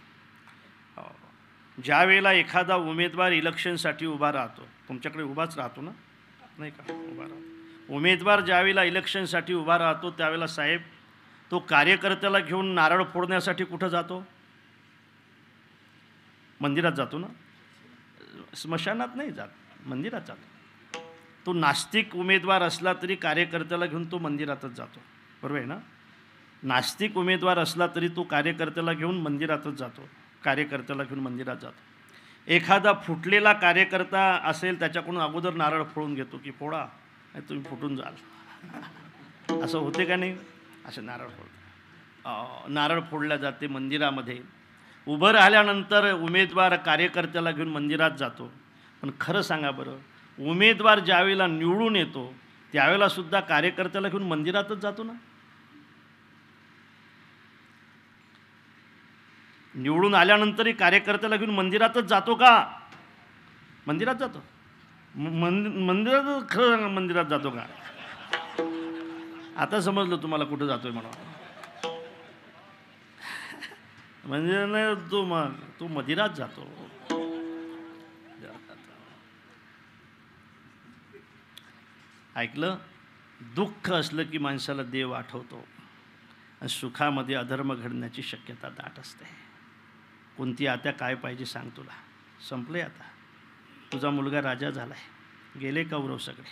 ज्या वेळेला एखादा उमेदवार इलेक्शनसाठी उभा राहतो, तुमच्याकडे उभाच राहतो ना, नाही का, उभा राहतो. उमेदवार ज्यावेळेला इलेक्शनसाठी उभा राहतो त्यावेळेला साहेब तो कार्यकर्त्याला घेऊन नारळ फोडण्यासाठी कुठं जातो? मंदिरात जातो ना. स्मशानात नाही जात, मंदिरात जातो. तो नास्तिक उमेदवार असला तरी कार्यकर्त्याला घेऊन तो मंदिरातच जातो. बरोबर आहे ना? नास्तिक उमेदवार असला तरी तो कार्यकर्त्याला घेऊन मंदिरातच जातो, कार्यकर्त्याला घेऊन मंदिरात जातो. एखादा फुटलेला कार्यकर्ता असेल त्याच्याकडून अगोदर नारळ फोडून घेतो की फोडा, नाही तुम्ही फुटून जाल. असं होते का नाही? असं नारळ फोडतो. नारळ फोडल्या जाते मंदिरामध्ये. उभं राहिल्यानंतर उमेदवार कार्यकर्त्याला घेऊन मंदिरात जातो. पण खरं सांगा बरं, उमेदवार ज्यावेळेला निवडून येतो त्यावेळेला सुद्धा कार्यकर्त्याला घेऊन मंदिरातच जातो ना. निवडून आल्यानंतरही कार्यकर्त्याला घेऊन मंदिरातच जातो का? मंदिरात जातो. मंदिरात खरं सांगा, मंदिरात जातो का? आता समजलं तुम्हाला कुठं जातोय म्हणून. मंदिरात नाही तो, मग तो मंदिरात जातो. ऐकलं? दुःख असलं की माणसाला देव आठवतो. आणि सुखामध्ये अधर्म घडण्याची शक्यता दाट असते. कोणती आत्या काय पाहिजे सांग तुला. संपले आता. तुझा मुलगा राजा झाला आहे, गेले कौरव सगळे.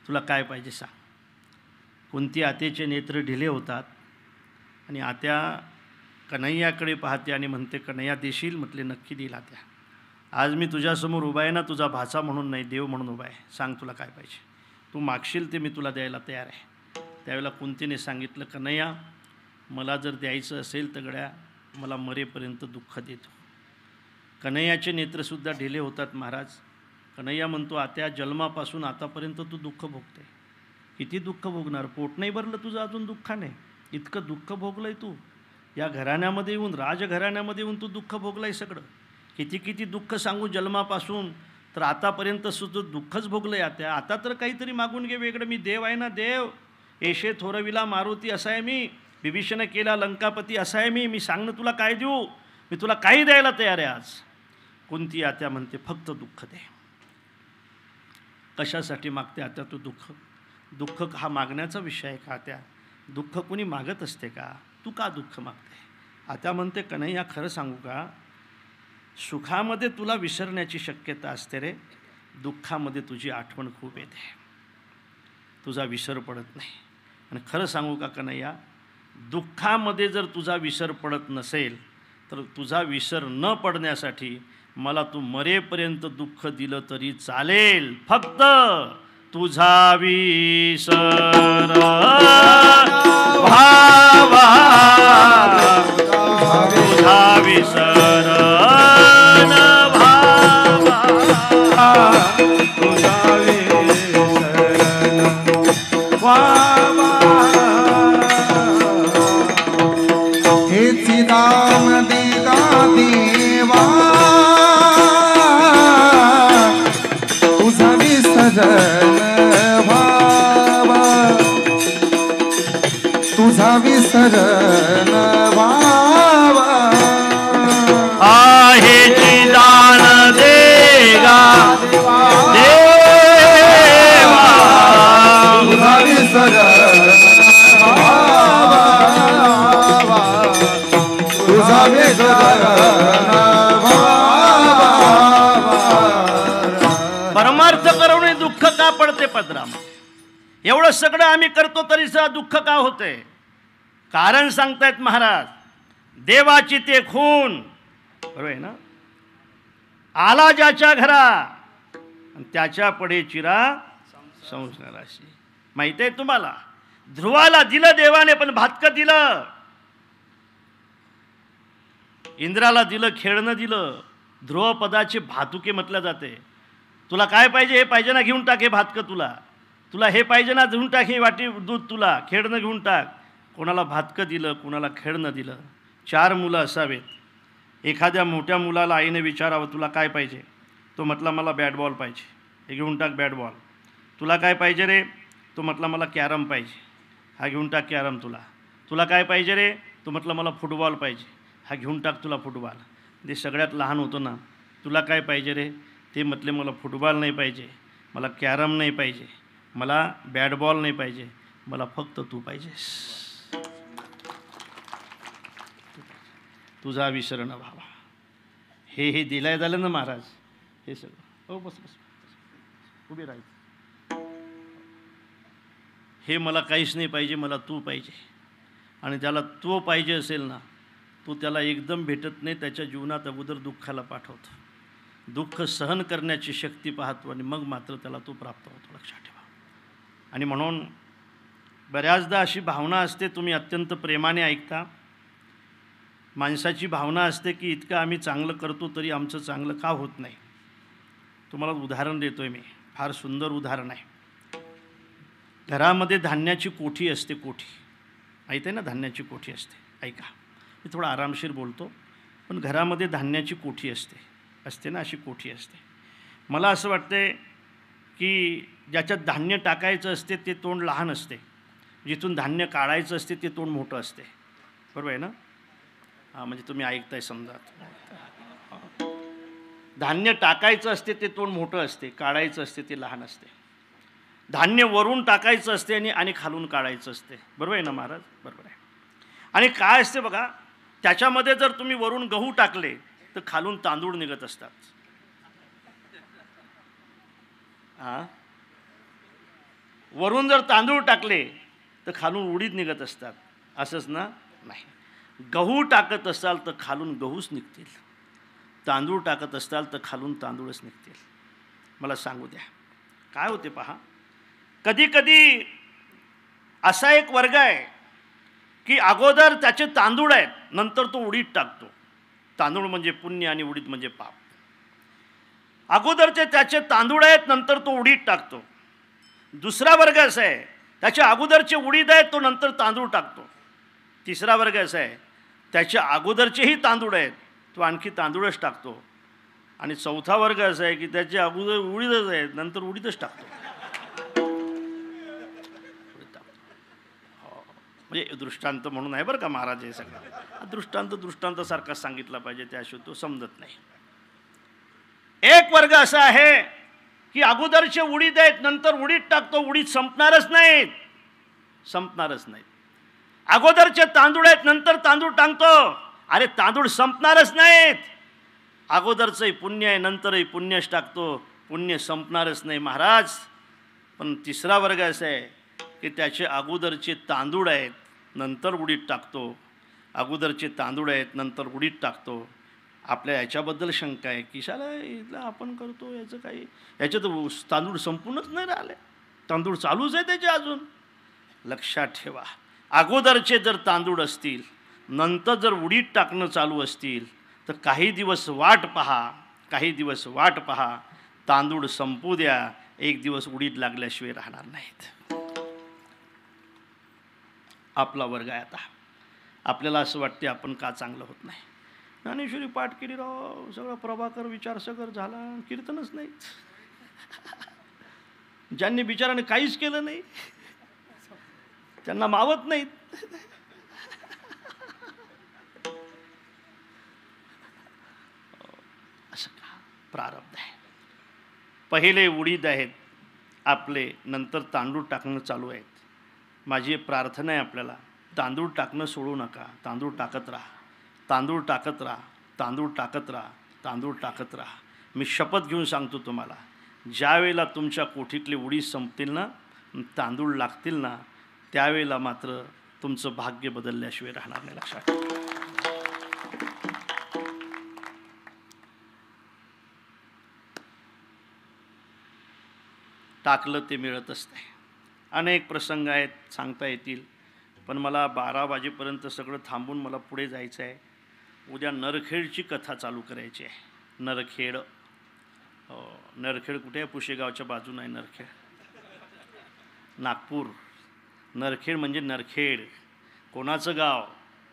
तुला काय पाहिजे सांग. कोणती आत्याचे नेत्र ढिले होतात आणि आत्या कन्हैयाकडे पाहते आणि म्हणते, कन्हैया देशील? म्हटले नक्की देईल आत्या. आज मी तुझ्यासमोर उभा आहे ना, तुझा भाचा म्हणून नाही, देव म्हणून उभा आहे. सांग तुला काय पाहिजे. तू मागशील ते मी तुला द्यायला तयार आहे. त्यावेळेला कुंतीने सांगितलं, कन्हैया मला जर द्यायचं असेल तर गड्या मला मरेपर्यंत दुःख देतो. कन्हैयाचे नेत्रसुद्धा ढिले होतात महाराज. कन्हैया म्हणतो, आत्या जन्मापासून आतापर्यंत तू दुःख भोगते. किती दुःख भोगणार? पोट नाही भरलं तुझं अजून दुःखाने. इतकं दुःख भोगलंय तू. या घराण्यामध्ये येऊन, राजघराण्यामध्ये येऊन तू दुःख भोगलंय सगळं. किती किती दुःख सांगू जन्मापासून, तर आतापर्यंत सुद्धा दुःखच भोगलंय आत्या. आता तर काहीतरी मागून घे वेगळं. मी देव आहे ना, देव. येशे थोरविला मारुती असा आहे मी. विभीषण केला लंकापती असा आहे मी. मी सांग ना तुला काय देऊ. मी तुला काही द्यायला तयार आहे आज. कोणती आत्या म्हणते, फक्त दुःख दे. कशासाठी मागते आत्या तू दुःख? दुःख हा मागण्याचा विषय आहे का आत्या? दुःख कोणी मागत असते का? तू का दुःख मागते? आत्या म्हणते, कन्हैया खरं सांगू का, सुखामध्ये तुला विसरण्याची शक्यता असते रे, दुःखामध्ये तुझी आठवण खूप येते, तुझा विसर पडत नाही. आणि खरं सांगू का कन्हैया, दुःखामध्ये जर तुझा विसर पडत नसेल तर तुझा विसर न पडण्यासाठी मला तू मरेपर्यंत दुःख दिलं तरी चालेल. फक्त तुझा विसर भावा, तुझा विसर हेची दाम देगा देवा, तुझा विसरण भावा, तुझा विसरण भावा. आहे दान देगा देवा, तुझा विसरण भावा, तुझा विसरण भावा. परमार्थ करून दुःख का पडते पदराम? एवढं सगळं आम्ही करतो तरी सुद्धा दुःख का होते? कारण सांगतायत महाराज, देवाची ते खून. बरोबर आहे ना? आला ज्याच्या घरा आणि त्याच्या पडे चिरा संसाराशी. माहिती आहे तुम्हाला, ध्रुवाला दिलं देवाने पण भातकं दिलं. इंद्राला दिलं, खेळणं दिलं. ध्रुवपदाचे भातुके म्हटलं जाते. तुला काय पाहिजे? हे पाहिजे ना, घेऊन टाक हे भातकं तुला. तुला हे पाहिजे ना, घेऊन टाक हे वाटी दूध तुला. खेळणं घेऊन टाक. कोणाला भातकं दिलं, कोणाला खेळणं दिलं. 4 मुलं असावेत. एखाद्या मोठ्या मुलाला आईने विचारावं, तुला काय पाहिजे? तो म्हटला मला बॅट बॉल पाहिजे. हे घेऊन टाक बॅट बॉल. तुला काय पाहिजे रे? तो म्हटला मला कॅरम पाहिजे. हा घेऊन टाक कॅरम तुला. तुला काय पाहिजे रे? तो म्हटला मला फुटबॉल पाहिजे. हा घेऊन टाक तुला फुटबॉल. ते सगळ्यात लहान होतो ना. तुला काय पाहिजे रे? ते म्हटले मला फुटबॉल नाही पाहिजे, मला कॅरम नाही पाहिजे, मला बॅट बॉल नाही पाहिजे, मला फक्त तू पाहिजेस. तुझा विसर न भावा. हे दिलाय झालं ना महाराज. हे सगळं. हो बस बस उभे राहायचं. हे मला काहीच नाही पाहिजे, मला तू पाहिजे. आणि ज्याला तो पाहिजे असेल ना, तो त्याला एकदम भेटत नाही, त्याच्या जीवनात अगोदर दुःखाला पाठवतो. दुःख सहन करण्याची शक्ती पाहतो आणि मग मात्र त्याला तो प्राप्त होतो. लक्षात ठेवा. आणि म्हणून बऱ्याचदा अशी भावना असते, तुम्ही अत्यंत प्रेमाने ऐकता, माणसाची भावना असते की इतकं आम्ही चांगलं करतो तरी आमचं चांगलं का होत नाही. तुम्हाला उदाहरण देतो आहे मी, फार सुंदर उदाहरण आहे. घरामध्ये धान्याची कोठी असते. कोठी माहीत आहे ना, धान्याची कोठी असते. ऐका, मी थोडा आरामशीर बोलतो, पण घरामध्ये धान्याची कोठी असते ना, अशी कोठी असते. मला असं वाटते की ज्याच्यात धान्य टाकायचं असते ते तोंड लहान असते, जिथून धान्य काढायचं असते ते तोंड मोठं असते. बरोबर आहे ना? हां, म्हणजे तुम्ही ऐकताय समजा. धान्य टाकायचं असते ते तोंड मोठं असते, काढायचं असते ते लहान असते. धान्य वरून टाकायचं असते आणि खालून काढायचं असते. बरोबर आहे ना महाराज? बरोबर आहे. आणि काय असते बघा, त्याच्यामध्ये जर तुम्ही वरून गहू टाकले तर खालून तांदूळ निघत असतात. हां, वरून जर तांदूळ टाकले तर खालून उडीद निघत असतात. असंच ना? नाही. गहू टाकत असाल तर खालून गहूच निघतील, तांदूळ टाकत असाल तर खालून तांदूळच निघतील. मला सांगू द्या काय होते पहा. कधी कधी असा एक वर्ग आहे की अगोदर त्याचे तांदूळ आहेत, नंतर तो उडीद टाकतो. तांदूळ म्हणजे पुण्य आणि उडीद म्हणजे पाप. अगोदरचे त्याचे तांदूळ आहेत, नंतर तो उडीद टाकतो. दुसरा वर्ग असा आहे, त्याच्या अगोदरचे उडीद आहेत, तो नंतर तांदूळ टाकतो. तिसरा वर्ग असा आहे, त्याच्या अगोदरचेही तांदूळ आहेत, तो आणखी तांदूळच टाकतो. आणि चौथा वर्ग असा आहे की त्याचे अगोदर उडीदच आहेत, नंतर उडीदच टाकतो. म्हणजे दृष्टांत म्हणून आहे बरं का महाराज. हे सगळं दृष्टांतासारखा सांगितला पाहिजे, त्याशिवाय तो समजत नाही. एक वर्ग असा आहे की अगोदरचे उडीद आहेत, नंतर उडीद टाकतो. उडीद संपणारच नाहीत. अगोदरचे तांदूळ आहेत, नंतर तांदूळ टाकतो. अरे तांदूळ संपणारच नाहीत. अगोदरचंही पुण्य आहे, नंतरही पुण्यच टाकतो. पुण्य संपणारच नाही महाराज. पण तिसरा वर्ग असा आहे की त्याचे अगोदरचे तांदूळ आहेत, नंतर उडीद टाकतो. अगोदरचे तांदूळ आहेत, नंतर उडीद टाकतो. आपल्या याच्याबद्दल शंका आहे की शाला इथला आपण करतो याचं काही, याच्यात तांदूळ संपूनच नाही राहिले, तांदूळ चालूच आहे त्याचे अजून. लक्षात ठेवा, अगोदरचे जर तांदूळ असतील, नंतर जर उडीद टाकणं चालू असतील तर काही दिवस वाट पहा. तांदूळ संपू द्या, एक दिवस उडीद लागल्याशिवाय राहणार नाहीत. आपला वर्ग आहे आता. आपल्याला असं वाटते आपण का चांगलं होत नाही. ज्ञानेश्वरी पाठ केली राव, सगळं प्रभाकर विचारसगर झाला, कीर्तनच नाहीत. ज्यांनी बिचाराने काहीच केलं नाही त्यांना मावत नाहीत. असं का? प्रारब्ध आहे. पहिले उडीद आहेत आपले, नंतर तांदूळ टाकणं चालू आहेत. माझी प्रार्थना आहे आपल्याला, तांदूळ टाकणं सोडू नका. तांदूळ टाकत राहा. मी शपथ घेऊन सांगतो तुम्हाला, ज्या वेळेला तुमच्या कोठीतले उडीद संपतील ना, तांदूळ लागतील ना, त्यावेळेला मात्र तुमचं भाग्य बदलल्याशिवाय राहणार नाही. लक्षात ठेवा. टाकलं ते मिळतच नाही. अनेक प्रसंग आहेत, सांगता येतील, पण मला 12 वाजेपर्यंत सगळं थांबून मला पुढे जायचं आहे. उद्या नरखेडची कथा चालू करायची आहे. नरखेड, नरखेड कुठे आहे? पुशेगावच्या बाजूने आहे नरखेड, नागपूर. नरखेड म्हणजे नरखेड. कोणाचं गाव?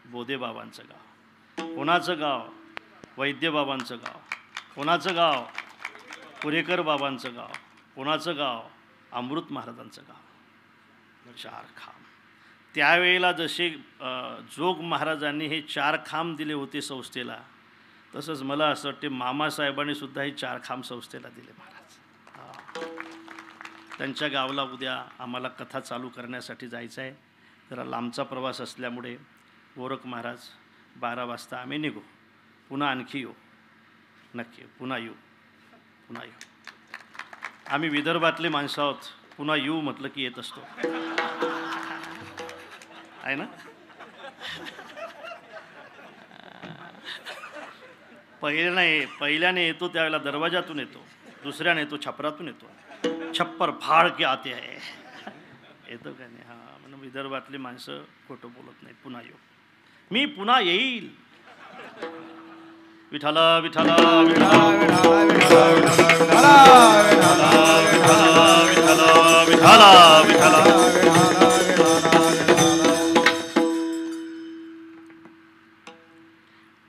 बोधेबाबांचं गाव. कोणाचं गाव? वैद्यबाबांचं गाव. कोणाचं गाव? पुरेकर बाबांचं गाव. कोणाचं गाव? अमृत महाराजांचं गाव. 4 खांब. त्यावेळेला जसे जोग महाराजांनी हे 4 खांब दिले होते संस्थेला, तसंच मला असं वाटते मामासाहेबांनी सुद्धा हे 4 खांब संस्थेला दिले महाराज. त्यांच्या गावाला उद्या आम्हाला कथा चालू करण्यासाठी जायचं आहे. जरा लांबचा प्रवास असल्यामुळे गोरख महाराज 12 वाजता आम्ही निघू. पुन्हा आणखी येऊ, नक्की पुन्हा येऊ. आम्ही विदर्भातले माणसं आहोत, पुन्हा येऊ म्हटलं की येत असतो, आहे ना. पहिल्याने येतो त्यावेळेला दरवाजातून येतो, दुसऱ्याने येतो छपरातून येतो. छप्पर फाड के आते आहे, येतो का नाही. हां, म्हणून विदर्भातली माणसं खोटं बोलत नाहीत. पुन्हा येऊ, मी पुन्हा येईल. विठाला विठाला विठाला विठाला विठाला.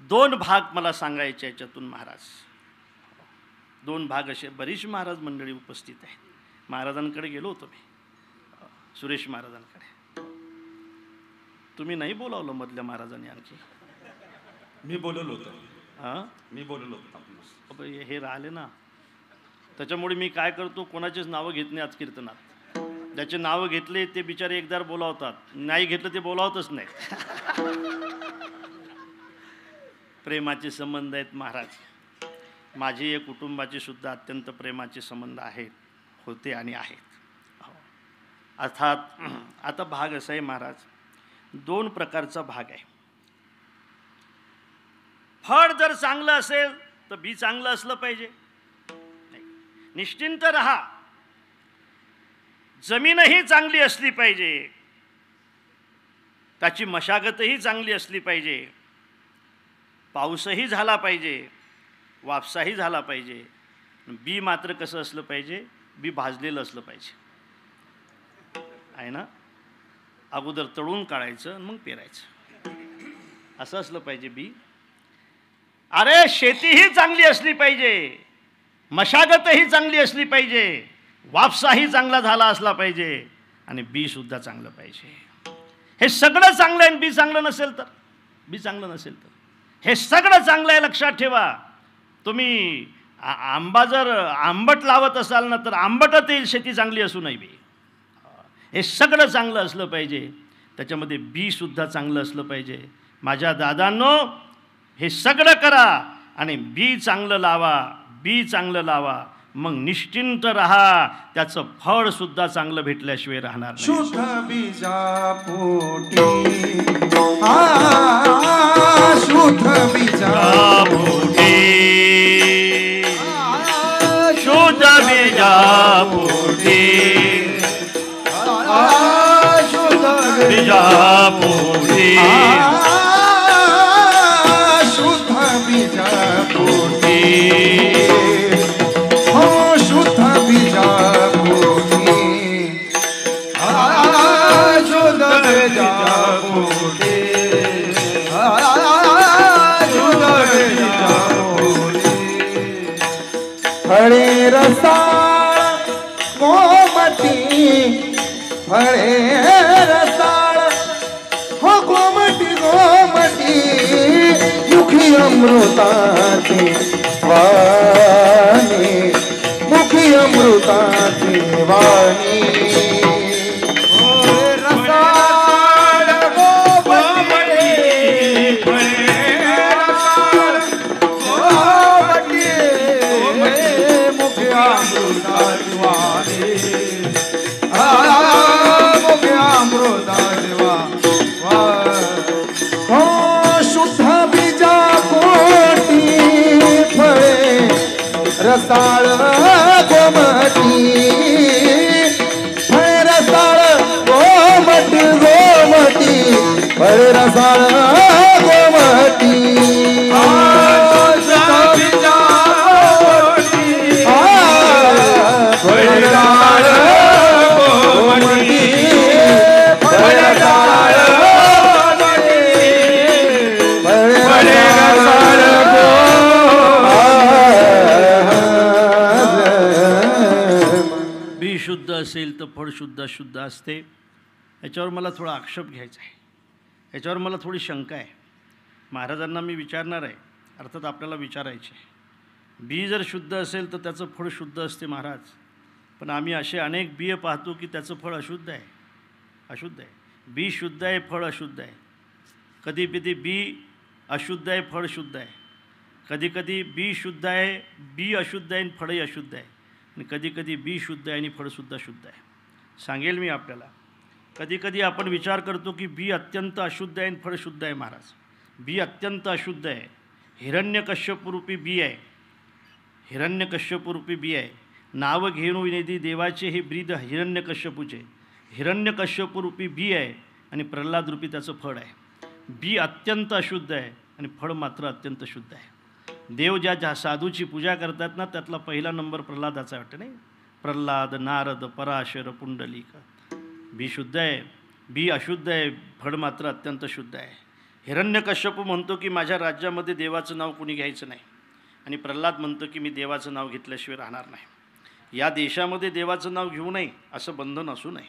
दोन भाग मला सांगायचे याच्यातून महाराज. 2 भाग असे. बरीच महाराज मंडळी उपस्थित आहेत. महाराजांकडे गेलो होतो मी, सुरेश महाराजांकडे. तुम्ही नाही बोलावलं मधल्या महाराजांनी आणखी. मी बोललो होतो. हां, मी बोललो होतो. हे राहिले ना, त्याच्यामुळे मी काय करतो, कोणाचीच नावं घेत नाही आज कीर्तनात. ज्याचे नावं घेतले ते बिचारे एकदा बोलावतात, नाही घेतलं ते बोलावतच नाही. प्रेमाचे संबंध आहेत महाराज. माझे या कुटुंबाचे सुद्धा अत्यंत प्रेमाचे संबंध आहेत, होते आणि आहेत. अर्थात आता भाग असा आहे महाराज, 2 प्रकारचा भाग आहे. फळ जर चांगलं असेल तर बी चांगलं असलं पाहिजे. निश्चिंत रहा. जमीनही चांगली असली पाहिजे, त्याची मशागतही चांगली असली पाहिजे, पाऊसही झाला पाहिजे, वापसाही झाला पाहिजे. बी मात्र कसं असलं पाहिजे? बी भाजलेलं असलं पाहिजे, आहे ना. अगोदर तळून काढायचं मग पेरायचं, असं असलं पाहिजे बी. अरे शेतीही चांगली असली पाहिजे, मशागतही चांगली असली पाहिजे, वापसाही चांगला झाला असला पाहिजे आणि बी सुद्धा चांगलं पाहिजे. हे सगळं चांगलं आहे, बी चांगलं नसेल तर, बी चांगलं नसेल तर, हे सगळं चांगलं आहे लक्षात ठेवा. तुम्ही आंबा जर आंबट लावत असाल ना तर आंबटच येईल, शेती चांगली असू नये बी. हे सगळं चांगलं असलं पाहिजे, त्याच्यामध्ये बी सुद्धा चांगलं असलं पाहिजे. माझ्या दादांनो, हे सगळं करा आणि बी चांगलं लावा, बी चांगलं लावा, मग निश्चिंत रहा. त्याचं फळ सुद्धा चांगलं भेटल्याशिवाय राहणार नाही. शुद्ध बीजा पोटी शुद्ध बीजा पोटी, शुद्ध बीजा पोटी, शुद्ध बीजा पोटी, शुद्ध बीजा पोटी, हो शुद्ध बीजा पोटी, शुद्ध बीजा पोटी, शुद्ध बीजा पोटी. फळे रसाळ कोमटी, फळे रसाळ हो कोमटी कोमटी, मुखी अमृताचे वाणी, मुखी अमृताचे वाणी. रसाळ कोमटी, फळे रसाळ कोमटी, मुखी अमृताचे वाणी, मुखी अमृताचे हो शुद्ध बीजा पोटी, फळे रसाळ गोमटी, फळे रसाळ गोमटी गोमटी, फळे रसाळ गोमटी. शुद्ध बीजा पोटी, फळे रसाळ गोमटी, फळे रसाळ बी शुद्ध असेल तर फळ सुद्धा शुद्ध असते. याच्यावर मला थोडा आक्षेप घ्यायचा आहे, याच्यावर मला थोडी शंका आहे. महाराजांना मी विचारणार आहे, अर्थात आपल्याला विचारायचे आहे. बी जर शुद्ध असेल तर त्याचं फळ शुद्ध असते महाराज, पण आम्ही असे अनेक बिये पाहतो की त्याचं फळ अशुद्ध आहे, अशुद्ध आहे. बी शुद्ध आहे, फळ अशुद्ध आहे. कधी कधी बी अशुद्ध आहे, फळ शुद्ध आहे. कधी कधी बी शुद्ध आहे, बी अशुद्ध आहे आणि फळही अशुद्ध आहे. आणि कधी कधी बी शुद्ध आहे आणि फळसुद्धा शुद्ध आहे. सांगेल मी आपल्याला. कधी कधी आपण विचार करतो की बी अत्यंत अशुद्ध आहे आणि फळ शुद्ध आहे महाराज. बी अत्यंत अशुद्ध आहे. हिरण्यकश्यपरूपी बी आहे, हिरण्यकश्यपरूपी बी आहे. नाव घेणू विनेदी देवाचे हे ब्रीद हिरण्यकश्यपूचे. हिरण्यकश्यपरूपी बी आहे आणि प्रल्हादरूपी त्याचं फळ आहे. बी अत्यंत अशुद्ध आहे आणि फळ मात्र अत्यंत शुद्ध आहे. देव ज्या साधूची पूजा करतात ना त्यातला पहिला नंबर प्रल्हादाचा वाटतं नाही. प्रल्हाद, नारद, पराशर, पुंडलिक. बी शुद्ध आहे, बी अशुद्ध आहे, फळ मात्र अत्यंत शुद्ध आहे. हिरण्यकश्यप म्हणतो की माझ्या राज्यामध्ये देवाचं नाव कोणी घ्यायचं नाही, आणि प्रल्हाद म्हणतो की मी देवाचं नाव घेतल्याशिवाय राहणार नाही. या देशामध्ये देवाचं नाव घेऊ नये असं बंधन असू नये.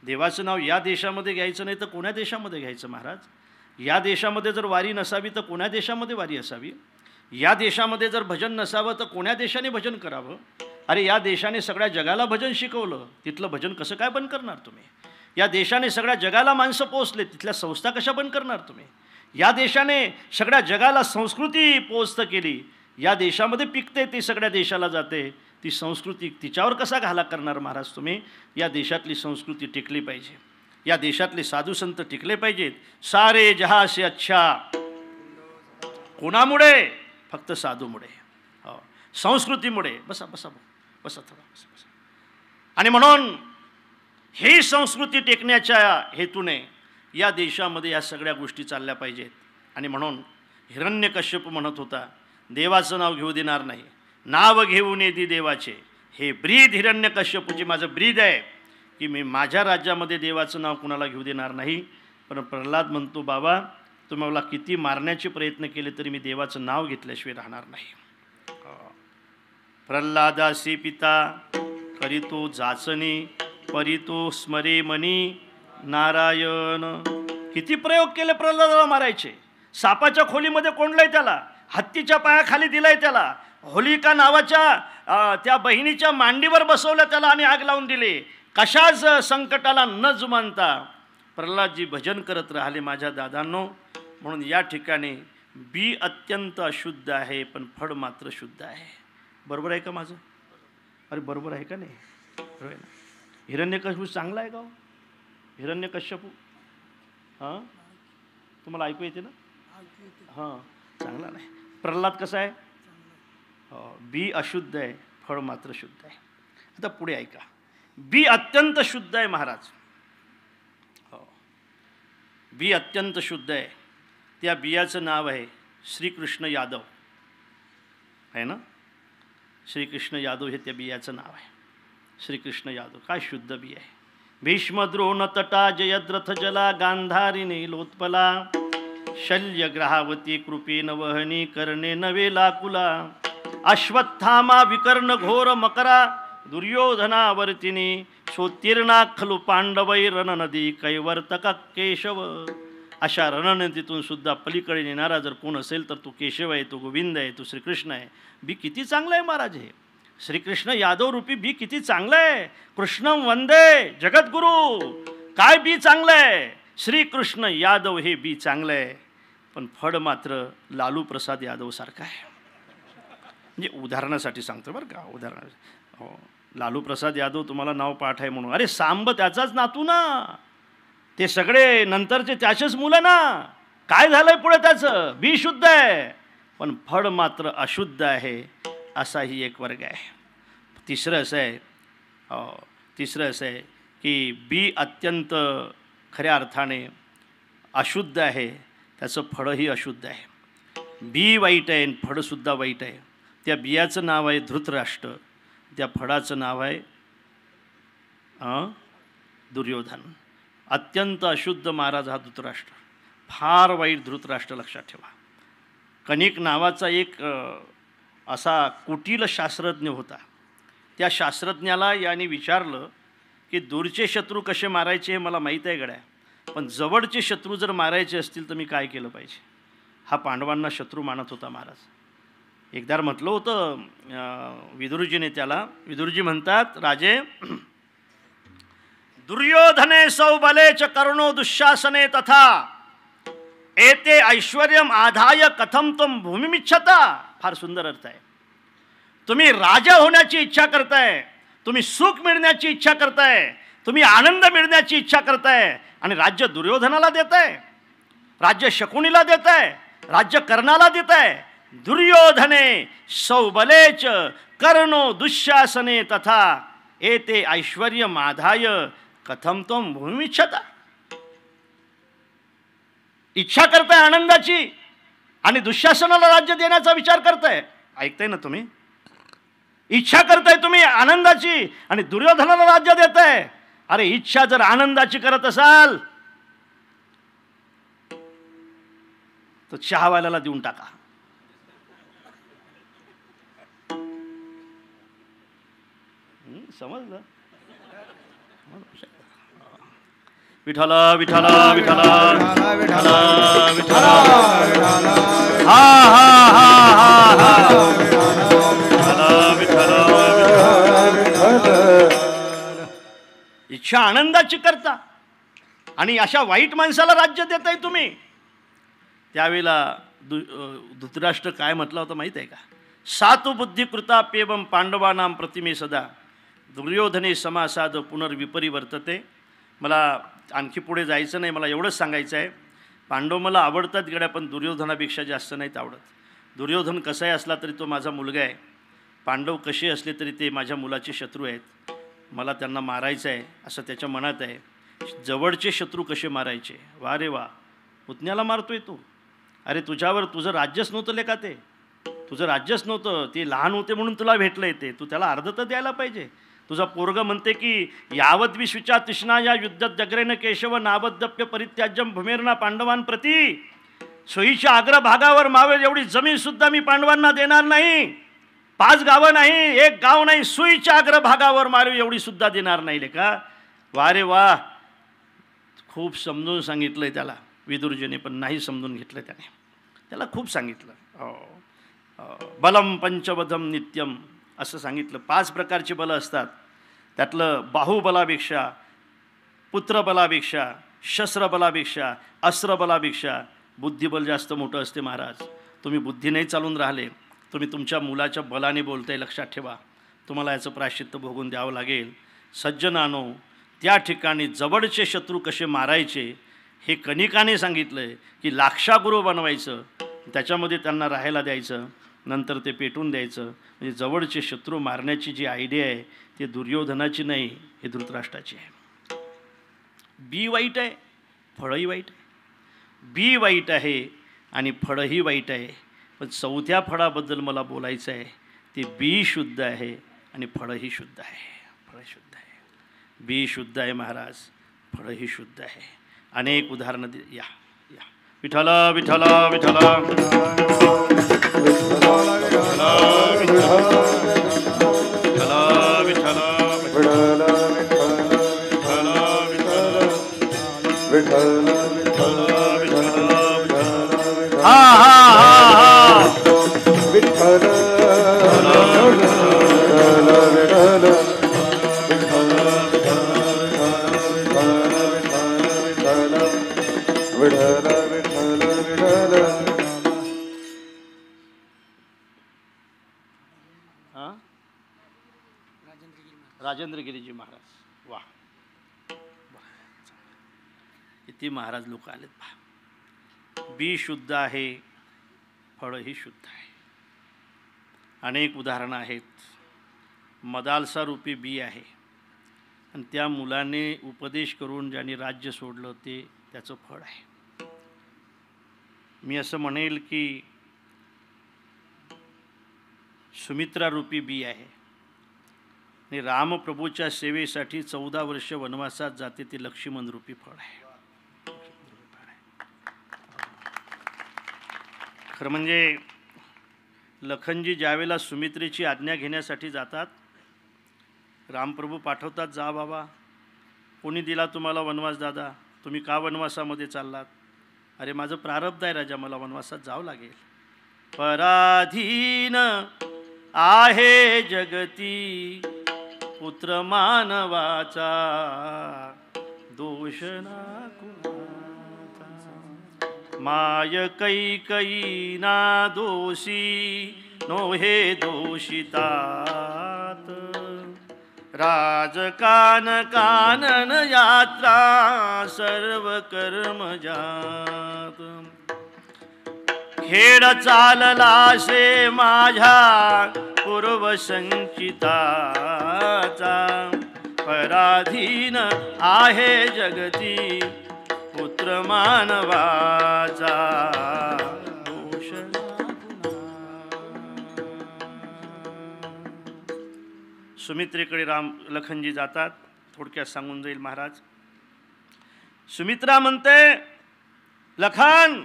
देवाचं नाव या देशामध्ये घ्यायचं नाही तर कोण्या देशामध्ये घ्यायचं महाराज? या देशामध्ये जर वारी नसावी तर कोण्या देशामध्ये वारी असावी? या देशामध्ये जर भजन नसावं तर कोण्या देशाने भजन करावं? अरे या देशाने सगळ्या जगाला भजन शिकवलं, तिथलं भजन कसं काय बंद करणार तुम्ही? या देशाने सगळ्या जगाला माणसं पोचले, तिथल्या संस्था कशा बंद करणार तुम्ही? या देशाने सगळ्या जगाला संस्कृती पोचत केली, या देशामध्ये पिकते ती सगळ्या देशाला जाते, ती संस्कृती तिच्यावर कसा घाला करणार महाराज तुम्ही? या देशातली संस्कृती टिकली पाहिजे, या देशातले साधू संत टिकले पाहिजेत. सारे जहां से अच्छा. कोणामुळे? फक्त साधूमुळे, हो, संस्कृतीमुळे. बसा बसा बसा थोडा बसा बसा. आणि म्हणून ही संस्कृती टेकण्याच्या हेतूने या देशामध्ये या सगळ्या गोष्टी चालल्या पाहिजेत. आणि म्हणून हिरण्यकश्यप म्हणत होता, देवाचं नाव घेऊ देणार नाही, नाव घेऊन येते देवाचे. हे ब्रीद हिरण्यकश्यपूची माझं ब्रीद आहे की मी माझ्या राज्यामध्ये देवाचं नाव कुणाला घेऊ देणार नाही. पण प्रल्हाद म्हणतो, बाबा तुम्ही मला किती मारण्याचे प्रयत्न केले तरी मी देवाचं नाव घेतल्याशिवाय राहणार नाही. प्रल्हादासी पिता करीतो जाचणी, परितो स्मरे मनी नारायण. किती प्रयोग केले प्रल्हादाला मारायचे. सापाच्या खोलीमध्ये कोंडलंय त्याला, हत्तीच्या पायाखाली दिलाय त्याला, होलिका नावाच्या त्या बहिणीच्या मांडीवर बसवलं त्याला आणि आग लावून दिली. कशाच संकटाला न जुमानता प्रल्हादजी भजन करत राहिले माझ्या दादांनो. म्हणून या ठिकाणी बी अत्यंत अशुद्ध आहे पण फळ मात्र शुद्ध आहे. बरोबर आहे का माझं? अरे बरोबर आहे का नाही? बरोबर आहे ना? हिरण्यकश्यपू चांगला आहे का? हिरण्यकश्यपू हां तुम्हाला ऐकू येते ना? हां चांगला नाही. प्रल्हाद कसा आहे? हो, बी अशुद्ध आहे, फळ मात्र शुद्ध आहे. आता पुढे ऐका. बी अत्यंत शुद्ध आहे महाराज. हो, बी अत्यंत शुद्ध आहे. त्या बियाचं नाव आहे श्रीकृष्ण यादव, आहे ना? श्रीकृष्ण यादव हे त्या बियाचं नाव आहे. श्रीकृष्ण यादव काय शुद्ध बी आहे. भीष्म द्रोण तटा जयद्रथ जला गांधारी नीलोत्पला शल्य ग्रहावती कृपेन वहनी कर्णे नवे लाकुला अश्वत्थामा विकर्ण घोर मकरा दुर्योधनावर्तिनी सोत्तीर्णा खलु पांडवै रणनदी कैवर्तक केशव. अशा रणनदीतून सुद्धा पलीकडे नेणारा जर कोण असेल तर तो केशव आहे, तो गोविंद आहे, तो श्रीकृष्ण आहे. बी किती चांगलं आहे महाराज. हे श्रीकृष्ण यादव रूपी बी किती चांगलं आहे. कृष्णम वंदे जगद्गुरु. काय बी चांगलं आहे. श्रीकृष्ण यादव हे बी चांगलं आहे पण फळ मात्र लालू प्रसाद यादव सारखं आहे. म्हणजे उदाहरणासाठी सांगतो बरं का, उदाहरणासाठी. हो, लालू प्रसाद यादव तुम्हाला नाव पाठ आहे म्हणून. अरे सांब त्याचाच नातू ना, ते सगळे नंतरचे त्याचेच मुलं ना. काय झालंय पुढे त्याचं? बी शुद्ध आहे पण फळ मात्र अशुद्ध आहे. असाही एक वर्ग आहे. तिसरं असं आहे, तिसरं असं आहे की बी अत्यंत खऱ्या अर्थाने अशुद्ध आहे, त्याचं फळही अशुद्ध आहे. बी वाईट आहे आणि फळसुद्धा वाईट आहे. त्या बियाचं नाव आहे धृतराष्ट्र, त्या फळाचं नाव आहे दुर्योधन. अत्यंत अशुद्ध महाराज हा धृतराष्ट्र, फार वाईट धृतराष्ट्र. लक्षात ठेवा. कणिक नावाचा एक असा कुटील शास्त्रज्ञ होता. त्या शास्त्रज्ञाला याने विचारलं की दूरचे शत्रू कसे मारायचे हे मला माहीत आहे गड्या, पण जवळचे शत्रू जर मारायचे असतील तर मी काय केलं पाहिजे? हा पांडवांना शत्रू मानत होता महाराज. एकदा म्हटलं होतं विदुरजीने त्याला. विदुरजी म्हणतात, राजे दुर्योधने सौबलेच कर्णो दुःशासने तथा एते ऐश्वर्यम आधाय कथम तुम भूमिमिच्छता. फार सुंदर अर्थ आहे. तुम्ही राजा होण्याची इच्छा करताय, तुम्ही सुख मिळण्याची इच्छा करताय, तुम्ही आनंद मिळण्याची इच्छा करताय आणि राज्य दुर्योधनाला देताय, राज्य शकुनीला देताय, राज्य कर्णाला देताय. दुर्योधने सौबलेच कर्णो दुःशासने तथा एते ऐश्वर्यम आधाय कथम तुम भूमिमिच्छता. इच्छा करताय आनंदाची आणि दुःशासनाला राज्य देण्याचा विचार करताय. ऐकताय ना तुम्ही? इच्छा करताय तुम्ही आनंदाची आणि दुर्योधनाला राज्य देताय. अरे इच्छा जर आनंदाची करत असाल तर चहावाल्याला देऊन टाका. समजलं? विठ्ठल विठ्ठल विठ्ठल विठ्ठल विठ्ठल हा हा हा हा हा विठ्ठल विठ्ठल अशा आनंदाची करता आणि अशा वाईट माणसाला राज्य देताय तुम्ही. त्यावेळेला धृतराष्ट्र काय म्हटलं होतं माहीत आहे का? सातु बुद्धी कृताप्येवम पांडवानां प्रतिमे सदा दुर्योधने समासाद पुनर्विपरिवर्तते. मला आणखी पुढे जायचं नाही, मला एवढंच सांगायचं आहे. पांडव मला आवडतात गड्या, पण दुर्योधनापेक्षा जास्त नाहीत आवडत. दुर्योधन कसाही असला तरी तो माझा मुलगा आहे. पांडव कसे असले तरी ते माझ्या मुलाचे शत्रू आहेत. मला त्यांना मारायचं आहे असं त्याच्या मनात आहे. जवळचे शत्रू कसे मारायचे? वा रे वा, पुतण्याला मारतोय तू. अरे तुझ्यावर तुझं राज्यच नव्हतं लेका, ते तुझं राज्यच नव्हतं, ते लहान होते म्हणून तुला भेटलं येते. तू त्याला अर्ध तर द्यायला पाहिजे. तुझा पोरग म्हणते की यावत विश्वच्या तृष्णा या युद्धात जगरेन केशव नावद्दप्य परित्याज्यम भूमेर्ना पांडवान प्रती. सोयीच्या अग्रभागावर मावेल एवढी जमीन सुद्धा मी पांडवांना देणार नाही. 5 गावं नाही, 1 गाव नाही, सुईच्या अग्रभागावर मावेल एवढी सुद्धा देणार नाही लेका. वा रे वा, खूप समजून सांगितलंय त्याला विदुरजीने, पण नाही समजून घेतलं त्याने. त्याला खूप सांगितलं. बलम पंचवधम नित्यम असं सांगितलं. 5 प्रकारची बलं असतात. त्यातलं बाहुबलापेक्षा, पुत्रबलापेक्षा, शस्त्रबलापेक्षा, अस्त्रबलापेक्षा बुद्धिबल जास्त मोठं असते महाराज. तुम्ही बुद्धी नाही चालून राहिले, तुम्ही तुमच्या मुलाच्या बलाने बोलताय, लक्षात ठेवा. तुम्हाला याचं प्रायश्चित्त भोगून द्यावं लागेल. सज्जनानो, त्या ठिकाणी जवळचे शत्रू कसे मारायचे हे कणिकाने सांगितलं आहे की लाक्षागृह बनवायचं, त्याच्यामध्ये त्यांना राहायला द्यायचं, नंतर ते पेटून द्यायचं. म्हणजे जवळचे शत्रू मारण्याची जी आयडिया आहे ती दुर्योधनाची नाही, हे धृतराष्ट्राची आहे. बी वाईट आहे, फळही वाईट आहे. बी वाईट आहे आणि फळही वाईट आहे. पण 4थ्या फळाबद्दल मला बोलायचं आहे. ते बी शुद्ध आहे आणि फळही शुद्ध आहे. फळ शुद्ध आहे, बी शुद्ध आहे महाराज, फळही शुद्ध आहे. अनेक उदाहरणं या या. विठ्ठल विठ्ठल विठ्ठल हा हा हा राजेंद्रगिरीजी महाराज. वा, किती महाराज लोक आलेत पहा. बी शुद्ध आहे, फळही शुद्ध आहे. अनेक उदाहरणं आहेत. मदालसा रूपी बी आहे आणि त्या मुलाने उपदेश करून ज्यांनी राज्य सोडलं ते त्याचं फळ आहे. मी असं म्हणेल की सुमित्रा रूपी बी आहे आणि रामप्रभूच्या सेवेसाठी 14 वर्ष वनवासात जाते ते लक्ष्मण रूपी फळ आहे. खरं म्हणजे लखनजी ज्यावेळेला सुमित्रेची आज्ञा घेण्यासाठी जातात, रामप्रभू पाठवतात, जा बाबा, कोणी दिला तुम्हाला वनवास दादा, तुम्ही का वनवासामध्ये चाललात? अरे माझं प्रारब्ध आहे राजा, मला वनवासात जावं लागेल. पराधीन आहे जगती पुत्र मानवाचा, दोष ना कुणाचा. माय कैकयी ना दोषी नोहे दोषितात, राजकान कानन यात्रा सर्व कर्मजात. खेळ चाललासे माझ्या पूर्वसंचिताचा, पराधीन आहे जगती पुत्र मानवाचा, दोष सुमित्रेकडे लखनजी जातात. थोडक्यात सांगून जाईल महाराज. सुमित्रा म्हणते, लखन,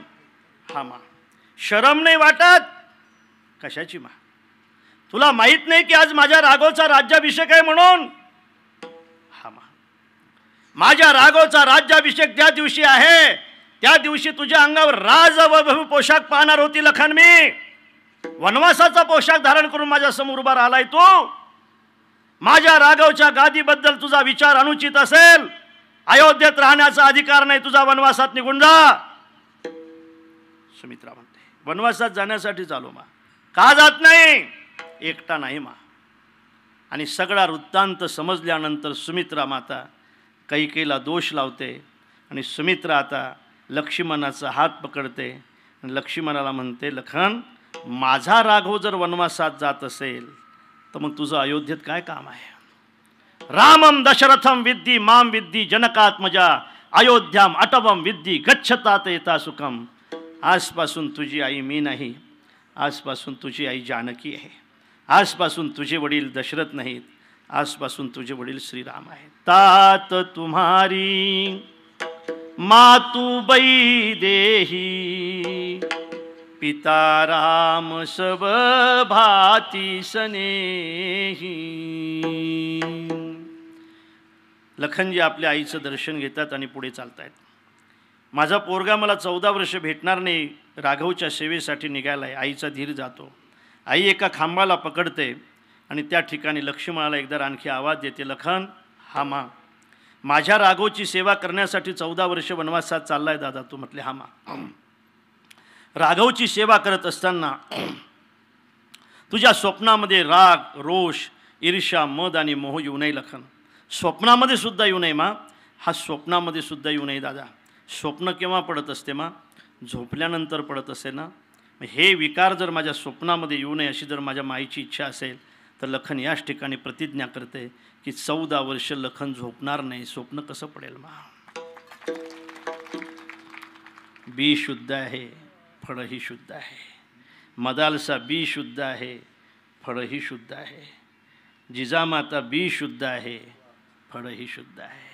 हा मा, शरम नाही वाटत? कशाची मा? तुला माहित नाही की आज माझ्या राघवचा राज्याभिषेक आहे म्हणून? हा मा, माझ्या राघवचा राज्याभिषेक ज्या दिवशी आहे त्या दिवशी तुझ्या अंगावर राजवैभव पोशाख पाहणार होती लखन. मी वनवासाचा पोशाख धारण करून माझ्या समोर उभा राहिलाय तू. माझ्या राघवच्या गादीबद्दल तुझा विचार अनुचित असेल, अयोध्येत राहण्याचा अधिकार नाही तुझा, वनवासात निघून जा. सुमित्रा म्हणते, वनवासात जाण्यासाठी चालू मा. का जात नाही? एकटा नाही मा. आणि सगळा वृत्तांत समजल्यानंतर सुमित्रा माता कैकेयीला दोष लावते आणि सुमित्रा आता लक्ष्मणाचा हात पकडते आणि लक्ष्मणाला म्हणते, लखन, माझा राघव जर वनवासात जात असेल तर मग तुझं अयोध्येत काय काम आहे? रामम दशरथम विद्धी माम विद्धी जनकात्मजा अयोध्याम अटवम विद्धी गच्छतात येता सुखम. आजपासून तुझी आई मी नाही, आजपासून तुझी आई जानकी आहे, आजपासून तुझे वडील दशरथ नाहीत, आजपासून तुझे वडील श्रीराम आहेत. तात तुम्हारी मातुबाई देही पिता राम सब भाती स्नेही. लखनजी आपल्या आईचं दर्शन घेतात आणि पुढे चालतायत. माझा पोरगा मला 14 वर्ष भेटणार नाही, राघवच्या सेवेसाठी निघालाय. आईचा धीर जातो. आई एका खांबाला पकडते आणि त्या ठिकाणी लक्ष्मणाला एकदा आणखी आवाज देते, लखन, हा मा, माझ्या राघवची सेवा करण्यासाठी 14 वर्ष वनवासात चाललाय दादा तू. म्हटले, हा मा. राघवची सेवा करत असताना तुझ्या स्वप्नामध्ये राग, रोष, ईर्ष्या, मद आणि मोह येऊ नये लखन. स्वप्नामध्ये सुद्धा येऊ नये मा. हा स्वप्नामध्ये सुद्धा येऊ नये दादा. स्वप्न केव्हा पडत असते मा? झोपल्यानंतर पडत असे ना. हे विकार जर माझ्या स्वप्नामध्ये येऊ नये अशी जर माझ्या माईची इच्छा असेल तर लखन याच ठिकाणी प्रतिज्ञा करते की 14 वर्ष लखन झोपणार नाही. स्वप्न कसं पडेल मा? बी शुद्ध आहे, फळही शुद्ध आहे. मदालसा बी शुद्ध आहे, फळही शुद्ध आहे. जिजामाता बी शुद्ध आहे, फळही शुद्ध आहे.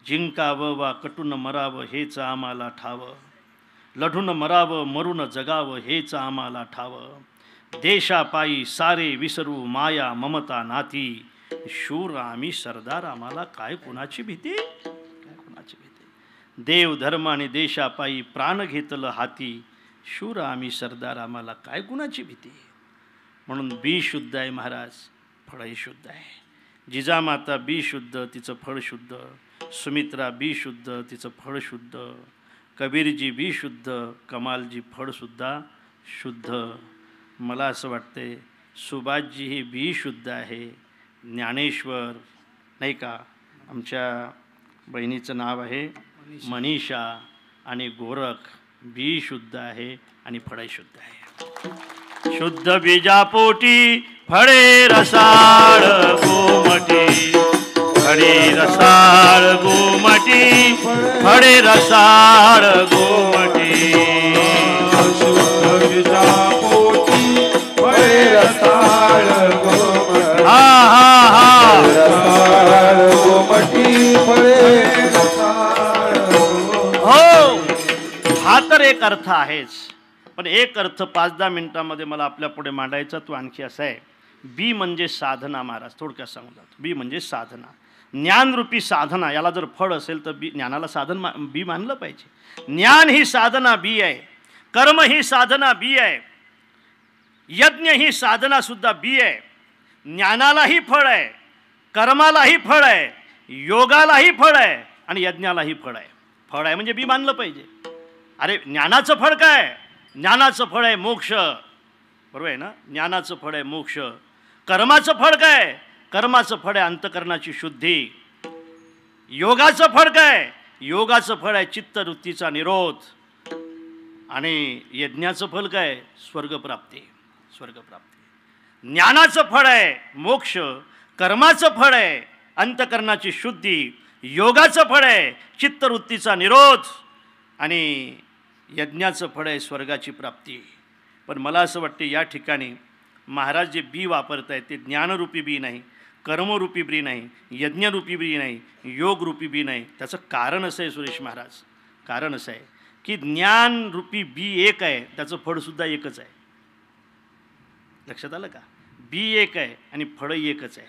जिंकावं वा कटून मरावं हेच आम्हाला ठावं, लढून मरावं मरून जगावं हेच आम्हाला ठावं. देशापायी सारे विसरू माया ममता नाती, शूर आम्ही सरदार आम्हाला काय कुणाची भीती, काय कुणाची भीती. देव धर्म आणि देशापायी प्राण घेतलं हाती, शूर आम्ही सरदार आम्हाला काय कुणाची भीती. म्हणून बी शुद्ध आहे महाराज, फळही शुद्ध आहे. जिजामाता बी शुद्ध, तिचं फळ शुद्ध. सुमित्रा बी शुद्ध, तिचं फळ शुद्ध. कबीरजी बी शुद्ध, कमालजी फळसुद्धा शुद्ध. मला असं वाटते सुभाषजी हे बी शुद्ध आहे. ज्ञानेश्वर नाही का, आमच्या बहिणीचं नाव आहे मनीषा, आणि गोरख बी शुद्ध आहे आणि फळही शुद्ध आहे. शुद्ध बीजापोटी फळे रसाळ गोमटी, फळे रसाळ गोमटी, फळे रसाळ गोमटी. शुद्ध बीजापोटी फळे रसाळ गोमटी, हा हा हा, रसाळ गोमटी फळे रसाळ गोमटी. हो, हा तर एक अर्थ आहेच. पण एक अर्थ 5-10 मिनिटांमध्ये मला आपल्या पुढे मांडायचा तो आणखी असा आहे. बी म्हणजे साधना महाराज. थोडक्यात सांगतात, बी म्हणजे साधना, ज्ञानरूपी साधना. याला जर फळ असेल तर बी, ज्ञानाला साधन बी मानलं पाहिजे. ज्ञान ही साधना बी आहे, कर्म ही साधना बी आहे, यज्ञ ही साधना सुद्धा बी आहे. ज्ञानालाही फळ आहे, कर्मालाही फळ आहे, योगालाही फळ आहे आणि यज्ञालाही फळ आहे. फळ आहे म्हणजे बी मानलं पाहिजे. अरे ज्ञानाचं फळ काय? ज्ञानाचं फळ आहे मोक्ष, बरोबर आहे ना. ज्ञानाचं फळ आहे मोक्ष. कर्माचं फळ काय? कर्माचं फळ आहे अंतकरणाची शुद्धी. योगाचं फळ काय? योगाचं फळ आहे चित्तवृत्तीचा निरोध. आणि यज्ञाचं फळ काय? स्वर्गप्राप्ती, स्वर्गप्राप्ती. ज्ञानाचं फळ आहे मोक्ष, कर्माचं फळ आहे अंतकरणाची शुद्धी, योगाचं फळ आहे चित्तवृत्तीचा निरोध आणि यज्ञाचं फळ आहे स्वर्गाची प्राप्ती. पण मला असं वाटते या ठिकाणी महाराज जे बी वापरत आहेत ते ज्ञानरूपी बी नाही, कर्मरूपी बी नाही, यज्ञरूपी बी नाही, योगरूपी बी नाही. त्याचं कारण असं आहे सुरेश महाराज, कारण असं आहे की ज्ञानरूपी बी एक आहे, त्याचं फळसुद्धा एकच आहे. लक्षात आलं का? बी एक आहे आणि फळही एकच आहे.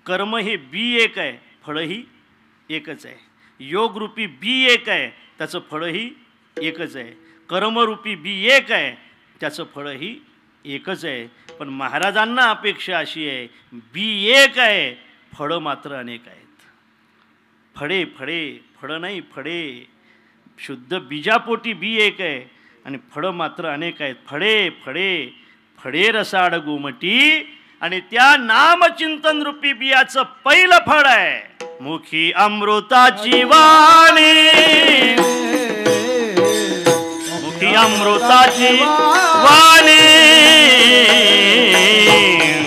कर्म हे बी एक आहे, फळही एकच आहे. योगरूपी बी एक आहे, त्याचं फळही एकच आहे. कर्मरूपी बी एक आहे, त्याचं फळही एकच आहे. पण महाराजांना अपेक्षा अशी आहे, बी एक आहे, फळं मात्र अनेक आहेत. फळं नाही फळे, शुद्ध बीजापोटी बी एक आहे आणि फळं मात्र अनेक आहेत. फळे रसाळ गोमटी, आणि त्या नामचिंतन रूपी बियाचं पहिलं फळ आहे मुखी अमृताची वाणी. मुखी अमृताची वाणी,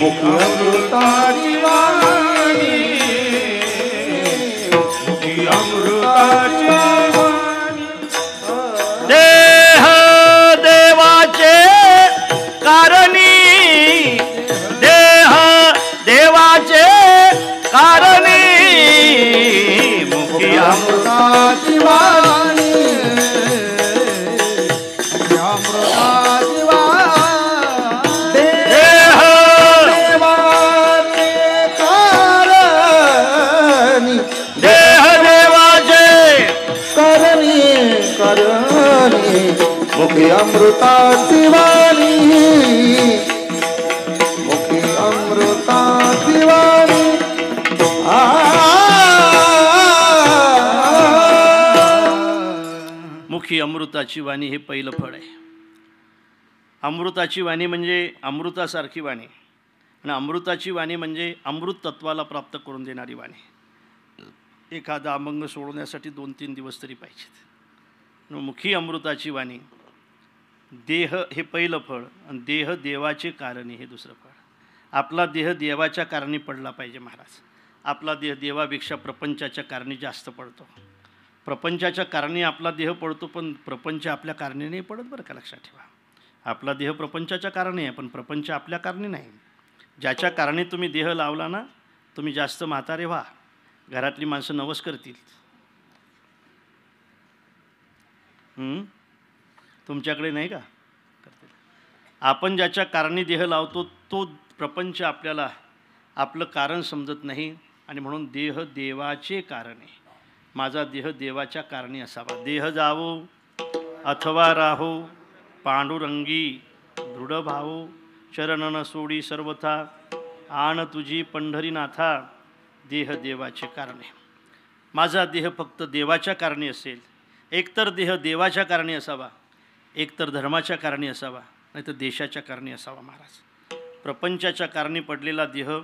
मुखी अमृताची वाणी, मुखी अमृताची वाणी. देह देवाचे कारणी, देह देवाचे कारणी, मुखी अमृताची वाणी, मुखी अमृताची वाणी. देह देवाचे कारणी, देह देवाचे करणी, मुखी अमृताची वाणी, मुखी अमृताची वाणी. मुखी अमृताची वाणी हे पहिलं फळ आहे. अमृताची वाणी म्हणजे अमृतासारखी वाणी, आणि अमृताची वाणी म्हणजे अमृत तत्वाला प्राप्त करून देणारी वाणी. एखादा अभंग सोडवण्यासाठी 2-3 दिवस तरी पाहिजेत. मुखी अमृताची वाणी, देह हे पहिलं फळ, आणि देह देवाचे कारणी हे दुसरं फळ. आपला देह देवाच्या कारणी पडला पाहिजे महाराज. आपला देह देवापेक्षा प्रपंचाच्या कारणी जास्त पडतो. प्रपंचाच्या कारणी आपला देह पडतो, पण प्रपंच आपल्या कारणी नाही पडत, बरं का, लक्षात ठेवा. आपला देह प्रपंचाच्या कारणी आहे, पण प्रपंच आपल्या कारणी नाही. ज्याच्या कारणी तुम्ही देह लावला ना, तुम्ही जास्त म्हातारे व्हा, घरातली माणसं नवस करतील. तुमच्याकडे नाही का करतील? आपण ज्याच्या कारणी देह लावतो तो प्रपंच आपल्याला आपलं कारण समजत नाही, आणि म्हणून देह देवाचे कारण आहे. माझा देह देवाच्या कारणी असावा. देह जावो अथवा राहो, पांडुरंगी दृढ भावो, चरण न सोडी सर्वथा, आण तुझी पंढरीनाथा. देह देवाचे कारण आहे. माझा देह फक्त देवाच्या कारणी असेल, एकतर देह देवाच्या कारणी असावा, एकतर धर्माच्या कारणी असावा, नाही तर देशाच्या कारणी असावा. महाराज, प्रपंचाच्या कारणी पडलेला देह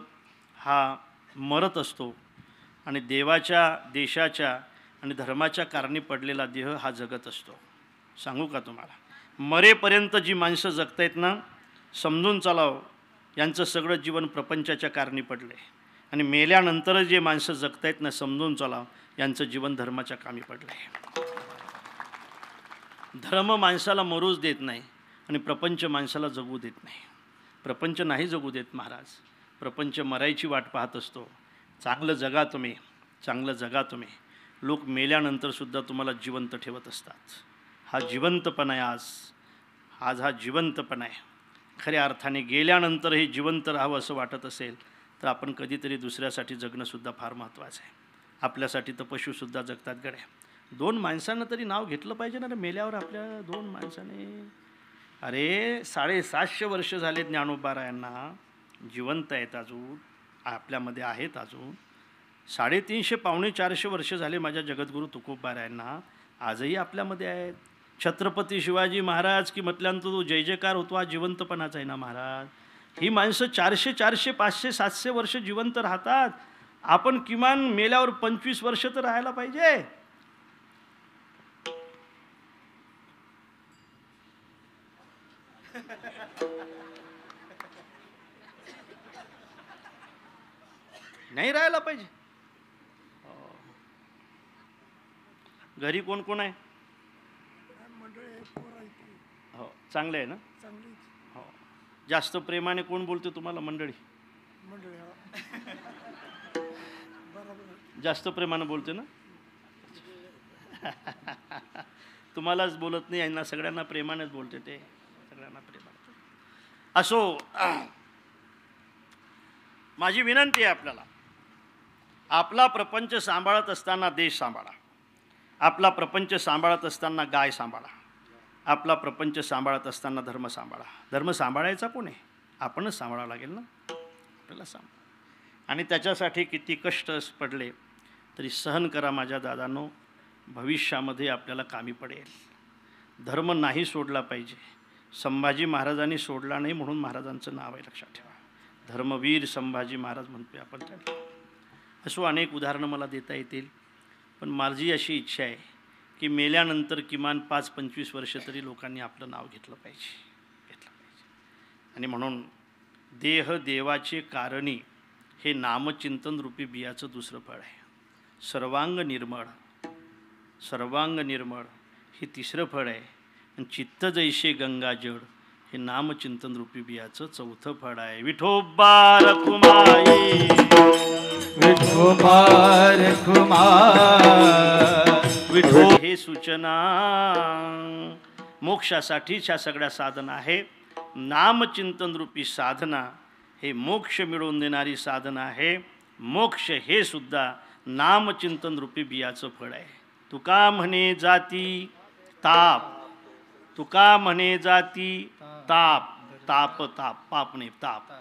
हा मरत असतो, आणि देवाच्या, देशाच्या आणि धर्माच्या कारणी पडलेला देह हा जगत असतो. सांगू का तुम्हाला, मरेपर्यंत जी माणसं जगतायत ना, समजून चालाव, यांचं सगळं जीवन प्रपंचाच्या कारणी पडलं आहे. आणि मेल्यानंतर जे माणसं जगतायत ना, समजून चालाव, यांचं जीवन धर्माच्या कामी पडलं आहे. धर्म माणसाला मरूच देत नाही, आणि प्रपंच माणसाला जगू देत नाही. प्रपंच नाही जगू देत महाराज. प्रपंच मरायची वाट पाहत असतो. चांगलं जगा तुम्ही, चांगलं जगा तुम्ही. लोक मेल्यानंतरसुद्धा तुम्हाला जिवंत ठेवत असतात. हा जिवंतपणा आहे आज हा जिवंतपणा आहे. खऱ्या अर्थाने गेल्यानंतरही जिवंत राहावं असं वाटत असेल तर आपण कधीतरी दुसऱ्यासाठी जगणंसुद्धा फार महत्त्वाचं आहे. आपल्यासाठी तर पशुसुद्धा जगतात गड्या. 2 माणसांना तरी नाव घेतलं पाहिजे ना रे मेल्यावर. आपल्या 2 माणसाने, अरे 750 वर्ष झाले ज्ञानोबारायांना, जिवंत आहेत अजून, आपल्यामध्ये आहेत अजून. 350 पावणे 400 वर्ष झाले माझ्या जगद्गुरू तुकोबारायांना, आजही आपल्यामध्ये आहेत. छत्रपती शिवाजी महाराज की म्हटल्यानंतर तो जय जयकार होतो, हा जिवंतपणाचा आहे ना महाराज. ही माणसं 400, 500, 700 वर्ष जिवंत राहतात. आपण किमान मेल्यावर 25 वर्ष तर राहायला पाहिजे. नाही राहायला पाहिजे. घरी कोण कोण आहे? हो, चांगलं आहे ना. हो, जास्त प्रेमाने कोण बोलते तुम्हाला? मंडळी जास्त प्रेमाने बोलते ना. तुम्हालाच बोलत नाही, यांना सगळ्यांना प्रेमानेच बोलते. ते सगळ्यांना प्रेमाने. असो, माझी विनंती आहे आपल्याला, आपला प्रपंच सांभाळत असताना देश सांभाळा. आपला प्रपंच सांभाळत असताना गाय सांभाळा. आपला प्रपंच सांभाळत असताना धर्म सांभाळा. धर्म सांभाळायचा कोण आहे? आपणच सांभाळावं लागेल ना, आपल्याला सांभाळ. आणि त्याच्यासाठी किती कष्ट पडले तरी सहन करा माझ्या दादांनो, भविष्यामध्ये आपल्याला कामी पडेल. धर्म नाही सोडला पाहिजे. संभाजी महाराजांनी सोडला नाही म्हणून महाराजांचं नाव आहे, लक्षात ठेवा. धर्मवीर संभाजी महाराज म्हणतोय आपण त्यांना. असो अनेक उदाहरणं मला देता येतील, पण माझी अशी इच्छा आहे की मेल्यानंतर किमान 5-25 वर्ष तरी लोकांनी आपलं नाव घेतलं पाहिजे. आणि म्हणून देह देवाचे कारणी हे नामचिंतन रूपी बियाचं दुसरं फळ आहे. सर्वांग निर्मळ हे तिसरं फळ आहे. आणि चित्त जैसे गंगाजळ हे नामचिंतन रूपी बियाचं चौथं फळ आहे. विठोबा रखुमाई, विठोबा रखुमाई, विठो हे सूचना मोक्षासाठीच्या सगळ्या साधना आहे. नामचिंतन रूपी साधना हे मोक्ष मिळवून देणारी साधना आहे. मोक्ष हे सुद्धा नामचिंतन रूपी बियाचं फळ आहे. तुका म्हणे जाती ताप, तुका म्हणे जाती ताप, ताप ताप पाप नाही ताप.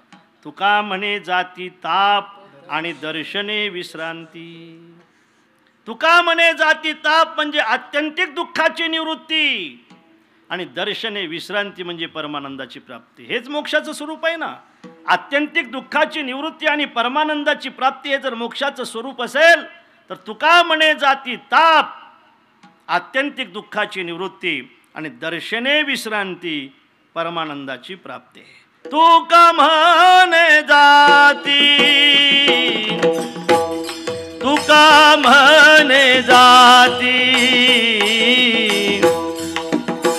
तुका म्हणे जाती ताप आणि दर्शने विश्रांती. तुका म्हणे जाती ताप म्हणजे आत्यंतिक दुःखाची निवृत्ती, आणि दर्शने विश्रांती म्हणजे परमानंदाची प्राप्ती. हेच मोक्षाचं स्वरूप आहे ना. आत्यंतिक दुःखाची निवृत्ती आणि परमानंदाची प्राप्ती हे जर मोक्षाचं स्वरूप असेल तर तुका म्हणे जाती ताप, आत्यंतिक दुःखाची निवृत्ती, आणि दर्शने विश्रांती, परमानंदाची प्राप्ती. तुका म्हणे जाती, तुका म्हणे जाती,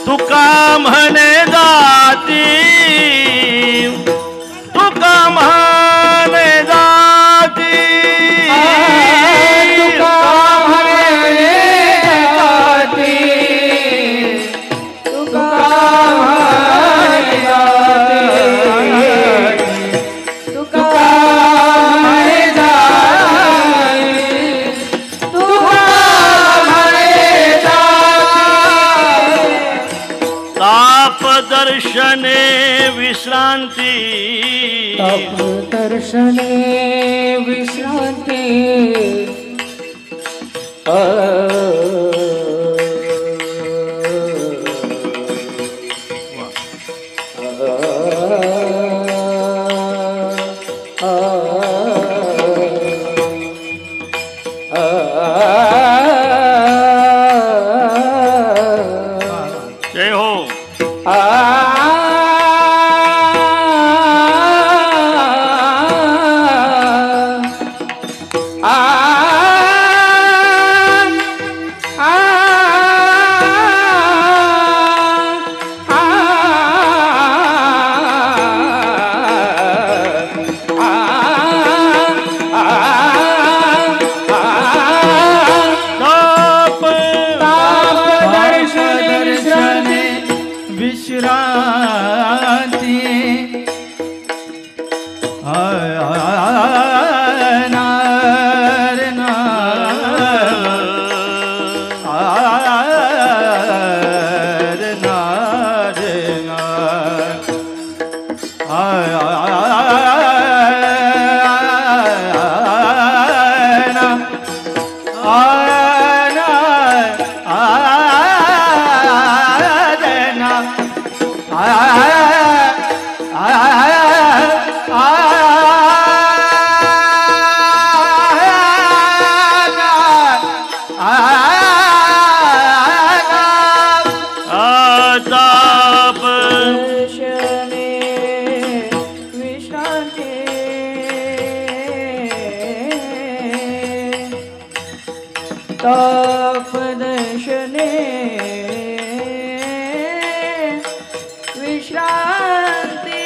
तुका म्हणे जाती, तुका म्हणे जाती, दर्शने विश्रांती, दर्शने विश्रांती. जय हो. तापदर्शने विश्रांती.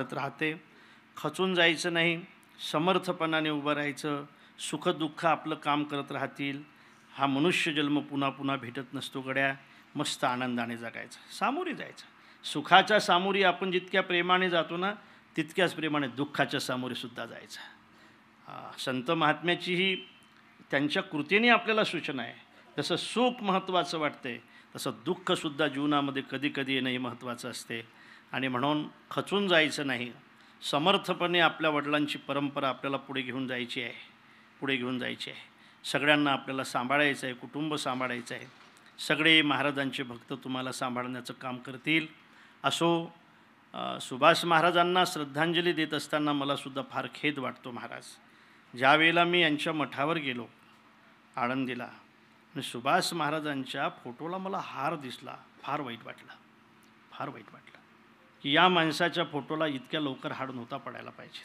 चालत राहते. खचून जायचं नाही, समर्थपणाने उभं राहायचं. सुखदुःख आपलं काम करत राहतील. हा मनुष्य जन्म पुन्हा पुन्हा भेटत नसतो गड्या. मस्त आनंदाने जगायचं, सामोरे जायचं. सुखाच्या सामोरी आपण जितक्या प्रेमाने जातो ना, तितक्याच प्रेमाने दुःखाच्या सामोरेसुद्धा जायचं. संत महात्म्याचीही त्यांच्या कृतीने आपल्याला सूचना आहे. जसं सुख महत्त्वाचं वाटते, तसं दुःखसुद्धा जीवनामध्ये कधी कधी येणं हे महत्त्वाचं असते. आणि म्हणून खचून जायचं नाही. समर्थपणे आपल्या वडिलांची परंपरा आपल्याला पुढे घेऊन जायची आहे. सगळ्यांना आपल्याला सांभाळायचं आहे, कुटुंब सांभाळायचं आहे. सगळे महाराजांचे भक्त तुम्हाला सांभाळण्याचं काम करतील. असो, सुभाष महाराजांना श्रद्धांजली देत असताना मलासुद्धा फार खेद वाटतो महाराज. ज्या वेळेला मी यांच्या मठावर गेलो आळंदीला आणि सुभाष महाराजांच्या फोटोला मला हार दिसला, फार वाईट वाटलं की या माणसाच्या फोटोला इतक्या लवकर हार नव्हता पडायला पाहिजे.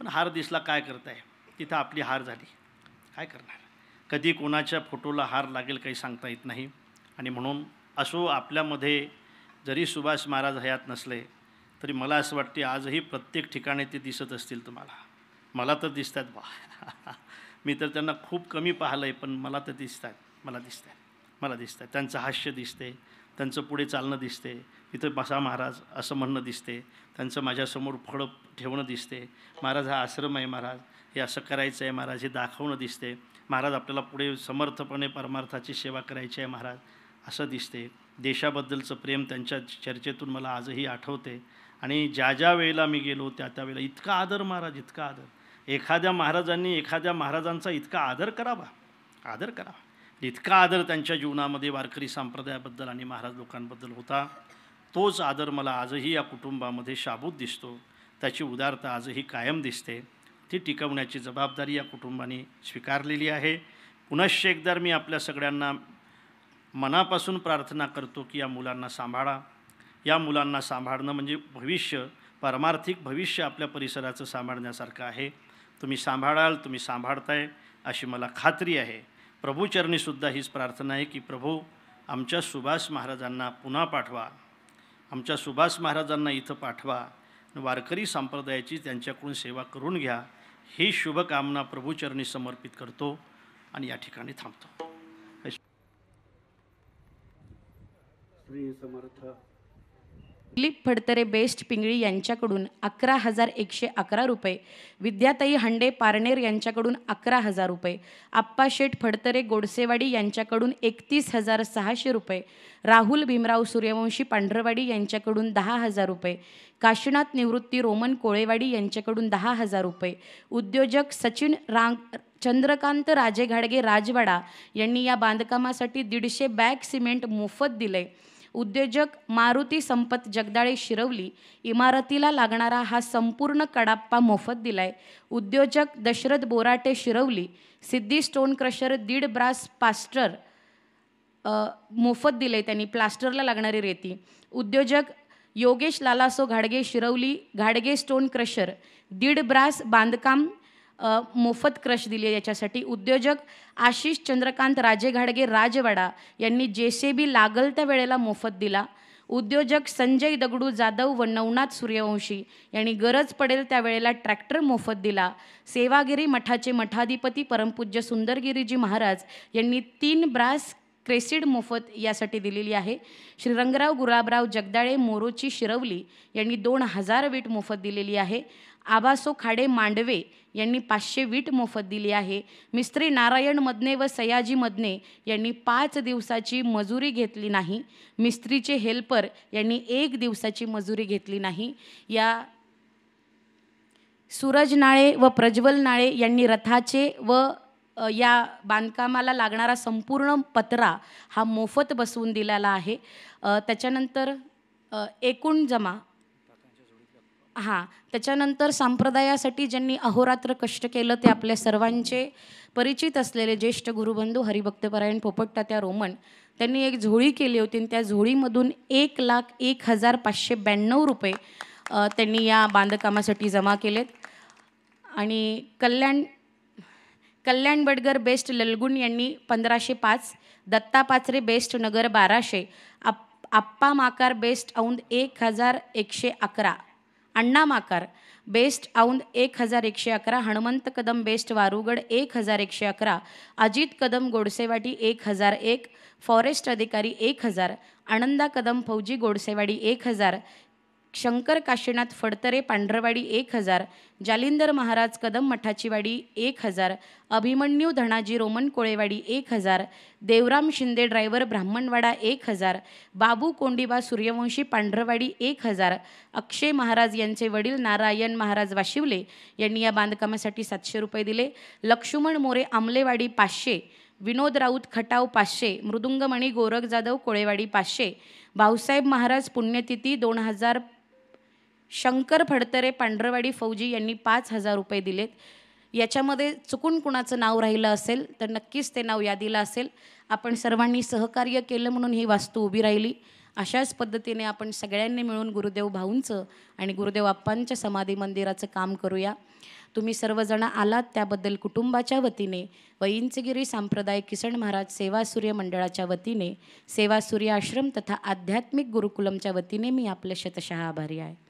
पण हार दिसला, काय करताय, तिथं आपली हार झाली, काय करणार. कधी कोणाच्या फोटोला हार लागेल काही सांगता येत नाही. आणि म्हणून असो, आपल्यामध्ये जरी सुभाष महाराज हयात नसले तरी मला असं वाटते आजही प्रत्येक ठिकाणी ते दिसत असतील तुम्हाला. मला तर दिसतात बा. मी तर त्यांना खूप कमी पाहिलं आहे, पण मला तर मला दिसतात. त्यांचं हास्य दिसते, त्यांचं पुढे चालणं दिसते, इथं बसा महाराज असं म्हणणं दिसते, त्यांचं माझ्यासमोर फळं ठेवणं दिसते. महाराज हा आश्रम आहे, महाराज हे असं करायचं आहे, महाराज हे दाखवणं दिसते. महाराज आपल्याला पुढे समर्थपणे परमार्थाची सेवा करायची आहे महाराज, असं दिसते. देशाबद्दलचं प्रेम त्यांच्या चर्चेतून मला आजही आठवते. आणि ज्या वेळेला मी गेलो त्या वेळेला इतका आदर महाराज, इतका आदर. एखाद्या महाराजांचा इतका आदर करावा. इतका आदर त्यांच्या जीवनामध्ये वारकरी संप्रदायाबद्दल आणि महाराज लोकांबद्दल होता. तोच आदर मला आजही या कुटुंबामध्ये शाबूत दिसतो. त्याची उदारता आजही कायम दिसते. ती टिकवण्याची जबाबदारी या कुटुंबाने स्वीकारलेली आहे. पुनश्च एकदा मी आपल्या सगळ्यांना मनापासून प्रार्थना करतो की या मुलांना सांभाळा. या मुलांना सांभाळणं म्हणजे भविष्य, पारमार्थिक भविष्य आपल्या परिसराचं सांभाळण्यासारखं आहे. तुम्ही सांभाळाल, तुम्ही सांभाळताय अशी मला खात्री आहे. प्रभूचरणीसुद्धा हीच प्रार्थना आहे की प्रभू आमच्या सुभाष महाराजांना पुन्हा पाठवा, आमच्या सुभाष महाराजांना इथं पाठवा, वारकरी संप्रदायाची त्यांच्याकडून सेवा करून घ्या. ही शुभकामना प्रभूचरणी समर्पित करतो आणि या ठिकाणी थांबतो. श्री समर्थ. दिलीप फडतरे बेस्ट पिंगळी यांच्याकडून 11,111 रुपये, विद्याताई हंडे पारनेर यांच्याकडून 11,000 रुपये, आप्पा शेठ फडतरे गोडसेवाडी यांच्याकडून 31,600 रुपये, राहुल भीमराव सूर्यवंशी पांढरवाडी यांच्याकडून 10,000 रुपये, काशीनाथ निवृत्ती रोमन कोळेवाडी यांच्याकडून 10,000 रुपये, उद्योजक सचिन चंद्रकांत राजे घाडगे राजवाडा यांनी या बांधकामासाठी 150 बॅग सिमेंट मोफत दिले. उद्योजक मारुती संपत जगदाळे शिरवली इमारतीला लागणारा हा संपूर्ण कडाप्पा मोफत दिलाय. उद्योजक दशरथ बोराटे शिरवली सिद्धी स्टोन क्रशर 1.5 ब्रास प्लास्टर मोफत दिले त्यांनी, प्लास्टरला लागणारी रेती. उद्योजक योगेश लालासो घाडगे शिरवली घाडगे स्टोन क्रशर 1.5 ब्रास बांधकाम मोफत क्रश दिली याच्यासाठी. उद्योजक आशिष चंद्रकांत राजे घाडगे राजवाडा यांनी JCB लागल त्या वेळेला मोफत दिला. उद्योजक संजय दगडू जाधव व नवनाथ सूर्यवंशी यांनी गरज पडेल त्यावेळेला ट्रॅक्टर मोफत दिला. सेवागिरी मठाचे मठाधिपती परमपूज्य सुंदरगिरीजी महाराज यांनी 3 ब्रास क्रेसिड मोफत यासाठी दिलेली आहे. श्री रंगराव गुलाबराव जगदाळे मोरोची शिरवली यांनी 2,000 वीट मोफत दिलेली आहे. आबासो खाडे मांडवे यांनी 500 वीट मोफत दिली आहे. मिस्त्री नारायण मदने व सयाजी मदने यांनी 5 दिवसाची मजुरी घेतली नाही. मिस्त्रीचे हेल्पर यांनी 1 दिवसाची मजुरी घेतली नाही. या सूरज नाळे व प्रज्वल नाळे यांनी रथाचे व या बांधकामाला लागणारा संपूर्ण पत्रा हा मोफत बसवून दिलेला आहे. त्याच्यानंतर एकूण जमा त्याच्यानंतर संप्रदायासाठी ज्यांनी अहोरात्र कष्ट केलं ते आपल्या सर्वांचे परिचित असलेले ज्येष्ठ गुरुबंधू हरिभक्तपरायण पोपटतात्या रोमन त्यांनी एक झोळी केली होती आणि त्या झोळीमधून 1,01,592 रुपये त्यांनी या बांधकामासाठी जमा केलेत. आणि कल्याण बडगर बेस्ट ललगुण यांनी 1,505, दत्ता पाचरे बेस्ट नगर 1,200, आप्पा माकार बेस्ट औंध 1,111 अण्णा माकार बेस्ट औंध 1111, हनुमंत कदम बेस्ट वारुगड 1111, अजित कदम गोडसेवाडी 1001, फॉरेस्ट अधिकारी 1000, आनंदा कदम फौजी गोडसेवाडी 1000, शंकर काशीनाथ फडतरे पांढरवाडी 1000, जालिंदर महाराज कदम मठाचीवाडी 1000, अभिमन्यू धनाजी रोमन कोळेवाडी 1000, देवराम शिंदे ड्रायव्हर ब्राह्मणवाडा 1000, बाबू कोंडिबा सूर्यवंशी पांढरवाडी 1000, अक्षय महाराज यांचे वडील नारायण महाराज वाशिवले यांनी या बांधकामासाठी 700 रुपये दिले. लक्ष्मण मोरे आमलेवाडी 500, विनोद राऊत खटाव 500, मृदुंगमणी गोरख जाधव कोळेवाडी 500, भाऊसाहेब महाराज पुण्यतिथी 2000, शंकर फडतरे पांढरवाडी फौजी यांनी 5000 रुपये दिलेत. याच्यामध्ये चुकून कुणाचं नाव राहिलं असेल तर नक्कीच ते नाव यादीला असेल. आपण सर्वांनी सहकार्य केलं म्हणून ही वास्तू उभी राहिली. अशाच पद्धतीने आपण सगळ्यांनी मिळून गुरुदेव भाऊंचं आणि गुरुदेव आप्पांच्या समाधी मंदिराचं काम करूया. तुम्ही सर्वजण आलात त्याबद्दल कुटुंबाच्या वतीने व इंचगिरी सांप्रदायिक किसन महाराज सेवा सूर्य मंडळाच्या वतीने, सेवा सूर्य आश्रम तथा आध्यात्मिक गुरुकुलमच्या वतीने मी आपले शतशः आभारी आहे.